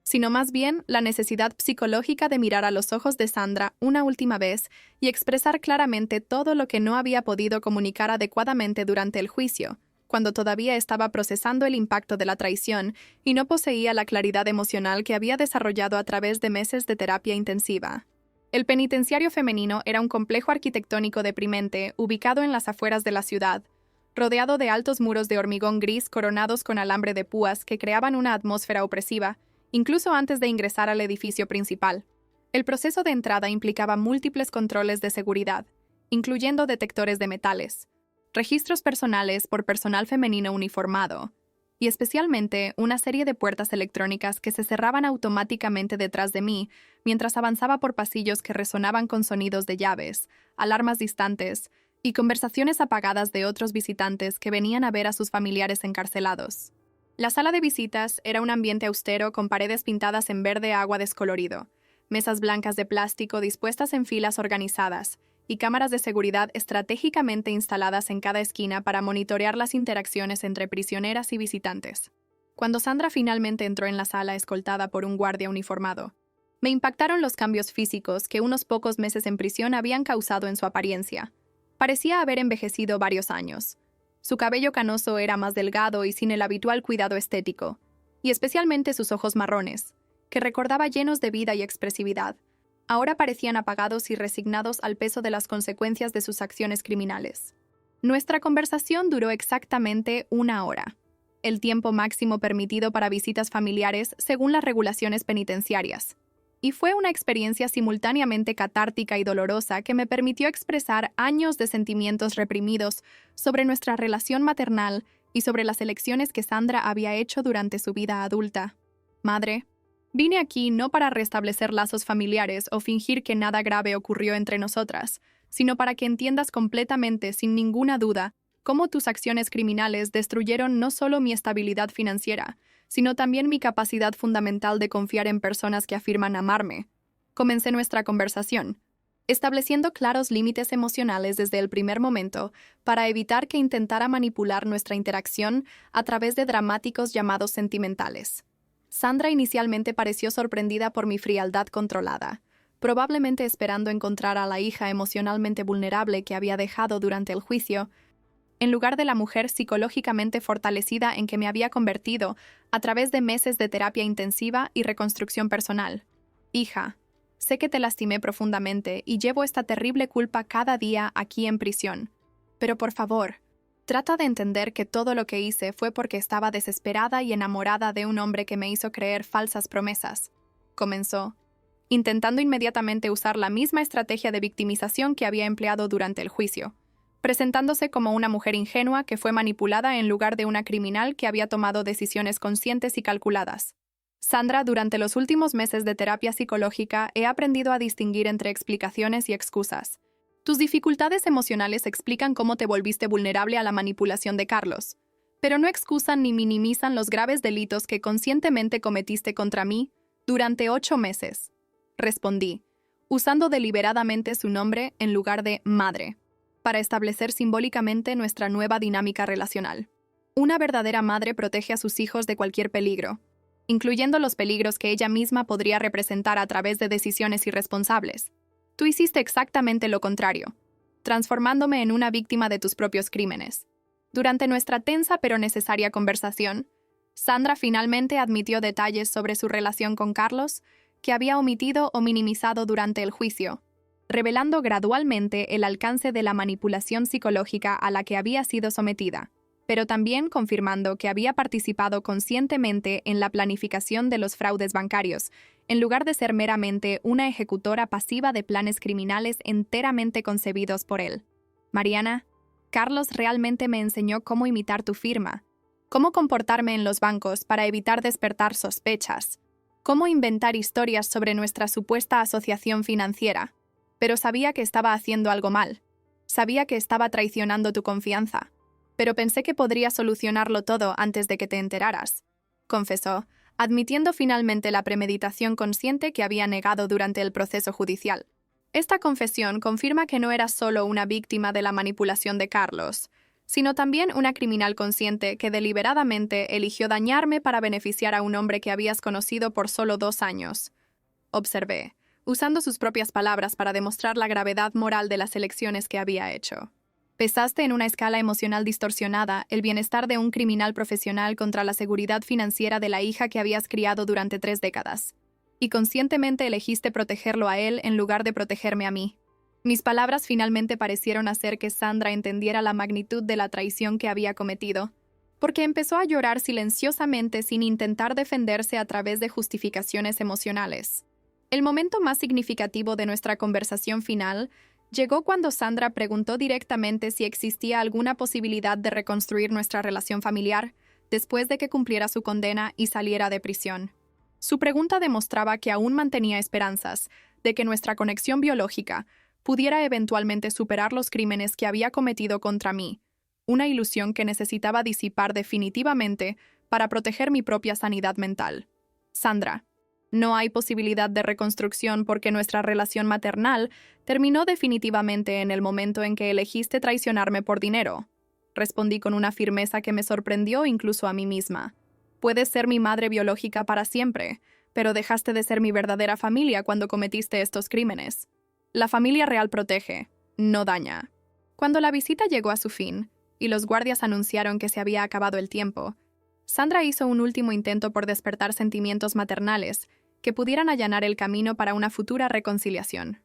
sino más bien la necesidad psicológica de mirar a los ojos de Sandra una última vez y expresar claramente todo lo que no había podido comunicar adecuadamente durante el juicio, cuando todavía estaba procesando el impacto de la traición y no poseía la claridad emocional que había desarrollado a través de meses de terapia intensiva. El penitenciario femenino era un complejo arquitectónico deprimente ubicado en las afueras de la ciudad, rodeado de altos muros de hormigón gris coronados con alambre de púas que creaban una atmósfera opresiva, incluso antes de ingresar al edificio principal. El proceso de entrada implicaba múltiples controles de seguridad, incluyendo detectores de metales, registros personales por personal femenino uniformado, y especialmente una serie de puertas electrónicas que se cerraban automáticamente detrás de mí mientras avanzaba por pasillos que resonaban con sonidos de llaves, alarmas distantes y conversaciones apagadas de otros visitantes que venían a ver a sus familiares encarcelados. La sala de visitas era un ambiente austero con paredes pintadas en verde agua descolorido, mesas blancas de plástico dispuestas en filas organizadas y cámaras de seguridad estratégicamente instaladas en cada esquina para monitorear las interacciones entre prisioneras y visitantes. Cuando Sandra finalmente entró en la sala escoltada por un guardia uniformado, Me impactaron los cambios físicos que unos pocos meses en prisión habían causado en su apariencia. Parecía haber envejecido varios años. Su cabello canoso era más delgado y sin el habitual cuidado estético, y especialmente sus ojos marrones, que recordaba llenos de vida y expresividad, ahora parecían apagados y resignados al peso de las consecuencias de sus acciones criminales. Nuestra conversación duró exactamente 1 hora, el tiempo máximo permitido para visitas familiares según las regulaciones penitenciarias. Y fue una experiencia simultáneamente catártica y dolorosa que me permitió expresar años de sentimientos reprimidos sobre nuestra relación maternal y sobre las elecciones que Sandra había hecho durante su vida adulta. Madre, vine aquí no para restablecer lazos familiares o fingir que nada grave ocurrió entre nosotras, sino para que entiendas completamente, sin ninguna duda, cómo tus acciones criminales destruyeron no solo mi estabilidad financiera, sino también mi capacidad fundamental de confiar en personas que afirman amarme. Comencé nuestra conversación, estableciendo claros límites emocionales desde el primer momento para evitar que intentara manipular nuestra interacción a través de dramáticos llamados sentimentales. Sandra inicialmente pareció sorprendida por mi frialdad controlada, probablemente esperando encontrar a la hija emocionalmente vulnerable que había dejado durante el juicio, en lugar de la mujer psicológicamente fortalecida en que me había convertido a través de meses de terapia intensiva y reconstrucción personal. Hija, sé que te lastimé profundamente y llevo esta terrible culpa cada día aquí en prisión. Pero por favor, trata de entender que todo lo que hice fue porque estaba desesperada y enamorada de un hombre que me hizo creer falsas promesas. Comenzó, intentando inmediatamente usar la misma estrategia de victimización que había empleado durante el juicio, presentándose como una mujer ingenua que fue manipulada en lugar de una criminal que había tomado decisiones conscientes y calculadas. Sandra, durante los últimos meses de terapia psicológica he aprendido a distinguir entre explicaciones y excusas. Tus dificultades emocionales explican cómo te volviste vulnerable a la manipulación de Carlos, pero no excusan ni minimizan los graves delitos que conscientemente cometiste contra mí durante 8 meses. Respondí, usando deliberadamente su nombre en lugar de madre, para establecer simbólicamente nuestra nueva dinámica relacional. Una verdadera madre protege a sus hijos de cualquier peligro, incluyendo los peligros que ella misma podría representar a través de decisiones irresponsables. Tú hiciste exactamente lo contrario, transformándome en una víctima de tus propios crímenes. Durante nuestra tensa pero necesaria conversación, Sandra finalmente admitió detalles sobre su relación con Carlos que había omitido o minimizado durante el juicio, revelando gradualmente el alcance de la manipulación psicológica a la que había sido sometida, pero también confirmando que había participado conscientemente en la planificación de los fraudes bancarios, en lugar de ser meramente una ejecutora pasiva de planes criminales enteramente concebidos por él. Mariana, Carlos realmente me enseñó cómo imitar tu firma, cómo comportarme en los bancos para evitar despertar sospechas, cómo inventar historias sobre nuestra supuesta asociación financiera. Pero sabía que estaba haciendo algo mal. Sabía que estaba traicionando tu confianza. Pero pensé que podría solucionarlo todo antes de que te enteraras, confesó, admitiendo finalmente la premeditación consciente que había negado durante el proceso judicial. Esta confesión confirma que no era solo una víctima de la manipulación de Carlos, sino también una criminal consciente que deliberadamente eligió dañarme para beneficiar a un hombre que habías conocido por solo 2 años. Observé, usando sus propias palabras para demostrar la gravedad moral de las elecciones que había hecho. Pesaste en una escala emocional distorsionada el bienestar de un criminal profesional contra la seguridad financiera de la hija que habías criado durante 3 décadas. Y conscientemente elegiste protegerlo a él en lugar de protegerme a mí. Mis palabras finalmente parecieron hacer que Sandra entendiera la magnitud de la traición que había cometido, porque empezó a llorar silenciosamente sin intentar defenderse a través de justificaciones emocionales. El momento más significativo de nuestra conversación final llegó cuando Sandra preguntó directamente si existía alguna posibilidad de reconstruir nuestra relación familiar después de que cumpliera su condena y saliera de prisión. Su pregunta demostraba que aún mantenía esperanzas de que nuestra conexión biológica pudiera eventualmente superar los crímenes que había cometido contra mí, una ilusión que necesitaba disipar definitivamente para proteger mi propia sanidad mental. Sandra, no hay posibilidad de reconstrucción porque nuestra relación maternal terminó definitivamente en el momento en que elegiste traicionarme por dinero. Respondí con una firmeza que me sorprendió incluso a mí misma. Puedes ser mi madre biológica para siempre, pero dejaste de ser mi verdadera familia cuando cometiste estos crímenes. La familia real protege, no daña. Cuando la visita llegó a su fin, y los guardias anunciaron que se había acabado el tiempo, Sandra hizo un último intento por despertar sentimientos maternales que pudieran allanar el camino para una futura reconciliación.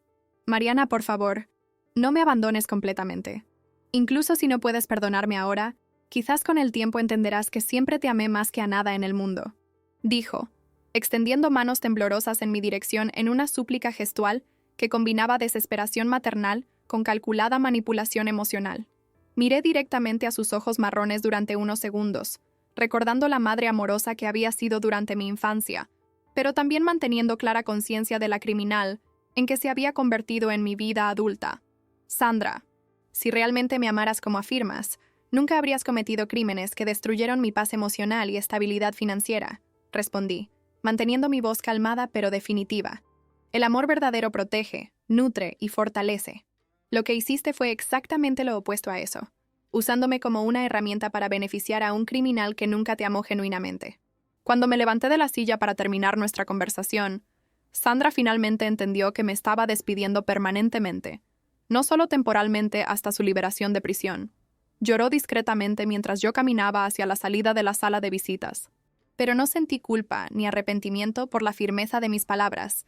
Mariana, por favor, no me abandones completamente. Incluso si no puedes perdonarme ahora, quizás con el tiempo entenderás que siempre te amé más que a nada en el mundo, dijo, extendiendo manos temblorosas en mi dirección en una súplica gestual que combinaba desesperación maternal con calculada manipulación emocional. Miré directamente a sus ojos marrones durante unos segundos, recordando la madre amorosa que había sido durante mi infancia, pero también manteniendo clara conciencia de la criminal en que se había convertido en mi vida adulta. Sandra, si realmente me amaras como afirmas, nunca habrías cometido crímenes que destruyeron mi paz emocional y estabilidad financiera, respondí, manteniendo mi voz calmada pero definitiva. El amor verdadero protege, nutre y fortalece. Lo que hiciste fue exactamente lo opuesto a eso, usándome como una herramienta para beneficiar a un criminal que nunca te amó genuinamente. Cuando me levanté de la silla para terminar nuestra conversación, Sandra finalmente entendió que me estaba despidiendo permanentemente, no solo temporalmente hasta su liberación de prisión. Lloró discretamente mientras yo caminaba hacia la salida de la sala de visitas, pero no sentí culpa ni arrepentimiento por la firmeza de mis palabras,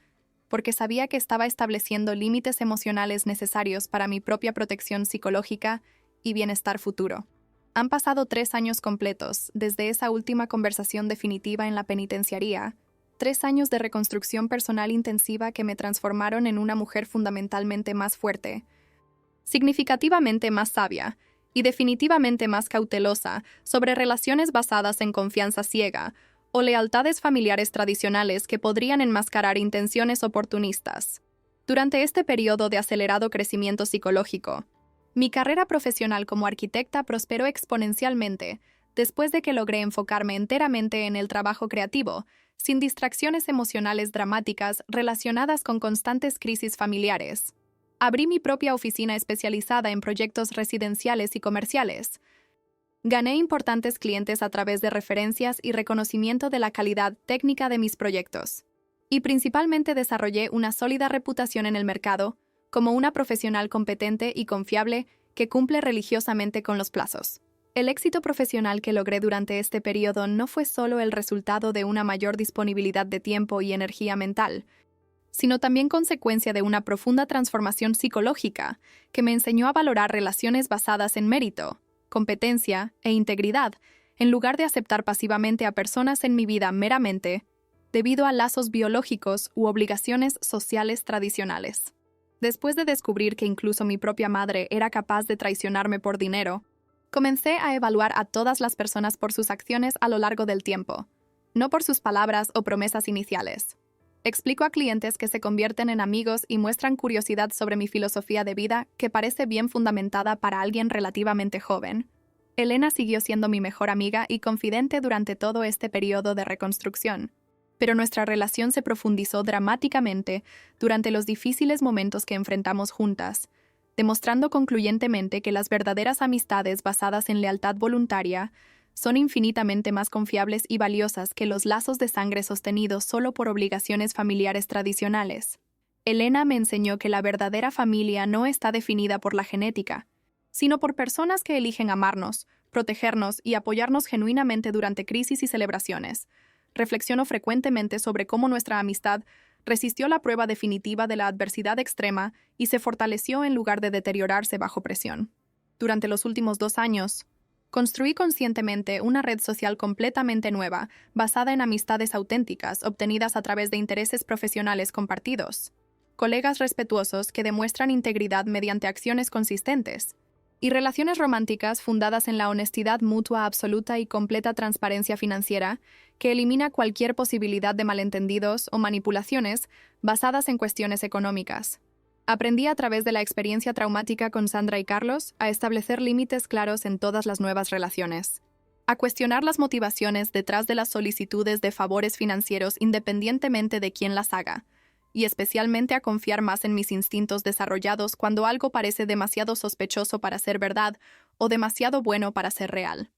porque sabía que estaba estableciendo límites emocionales necesarios para mi propia protección psicológica y bienestar futuro. Han pasado 3 años completos desde esa última conversación definitiva en la penitenciaría, 3 años de reconstrucción personal intensiva que me transformaron en una mujer fundamentalmente más fuerte, significativamente más sabia y definitivamente más cautelosa sobre relaciones basadas en confianza ciega o lealtades familiares tradicionales que podrían enmascarar intenciones oportunistas. Durante este periodo de acelerado crecimiento psicológico, mi carrera profesional como arquitecta prosperó exponencialmente después de que logré enfocarme enteramente en el trabajo creativo, sin distracciones emocionales dramáticas relacionadas con constantes crisis familiares. Abrí mi propia oficina especializada en proyectos residenciales y comerciales. Gané importantes clientes a través de referencias y reconocimiento de la calidad técnica de mis proyectos. Y principalmente desarrollé una sólida reputación en el mercado como una profesional competente y confiable que cumple religiosamente con los plazos. El éxito profesional que logré durante este periodo no fue solo el resultado de una mayor disponibilidad de tiempo y energía mental, sino también consecuencia de una profunda transformación psicológica que me enseñó a valorar relaciones basadas en mérito, competencia e integridad, en lugar de aceptar pasivamente a personas en mi vida meramente debido a lazos biológicos u obligaciones sociales tradicionales. Después de descubrir que incluso mi propia madre era capaz de traicionarme por dinero, comencé a evaluar a todas las personas por sus acciones a lo largo del tiempo, no por sus palabras o promesas iniciales. Explico a clientes que se convierten en amigos y muestran curiosidad sobre mi filosofía de vida que parece bien fundamentada para alguien relativamente joven. Elena siguió siendo mi mejor amiga y confidente durante todo este periodo de reconstrucción, pero nuestra relación se profundizó dramáticamente durante los difíciles momentos que enfrentamos juntas, demostrando concluyentemente que las verdaderas amistades basadas en lealtad voluntaria son infinitamente más confiables y valiosas que los lazos de sangre sostenidos solo por obligaciones familiares tradicionales. Elena me enseñó que la verdadera familia no está definida por la genética, sino por personas que eligen amarnos, protegernos y apoyarnos genuinamente durante crisis y celebraciones. Reflexiono frecuentemente sobre cómo nuestra amistad resistió la prueba definitiva de la adversidad extrema y se fortaleció en lugar de deteriorarse bajo presión. Durante los últimos 2 años, construí conscientemente una red social completamente nueva, basada en amistades auténticas obtenidas a través de intereses profesionales compartidos, colegas respetuosos que demuestran integridad mediante acciones consistentes, y relaciones románticas fundadas en la honestidad mutua absoluta y completa transparencia financiera que elimina cualquier posibilidad de malentendidos o manipulaciones basadas en cuestiones económicas. Aprendí a través de la experiencia traumática con Sandra y Carlos a establecer límites claros en todas las nuevas relaciones, a cuestionar las motivaciones detrás de las solicitudes de favores financieros independientemente de quién las haga, y especialmente a confiar más en mis instintos desarrollados cuando algo parece demasiado sospechoso para ser verdad o demasiado bueno para ser real.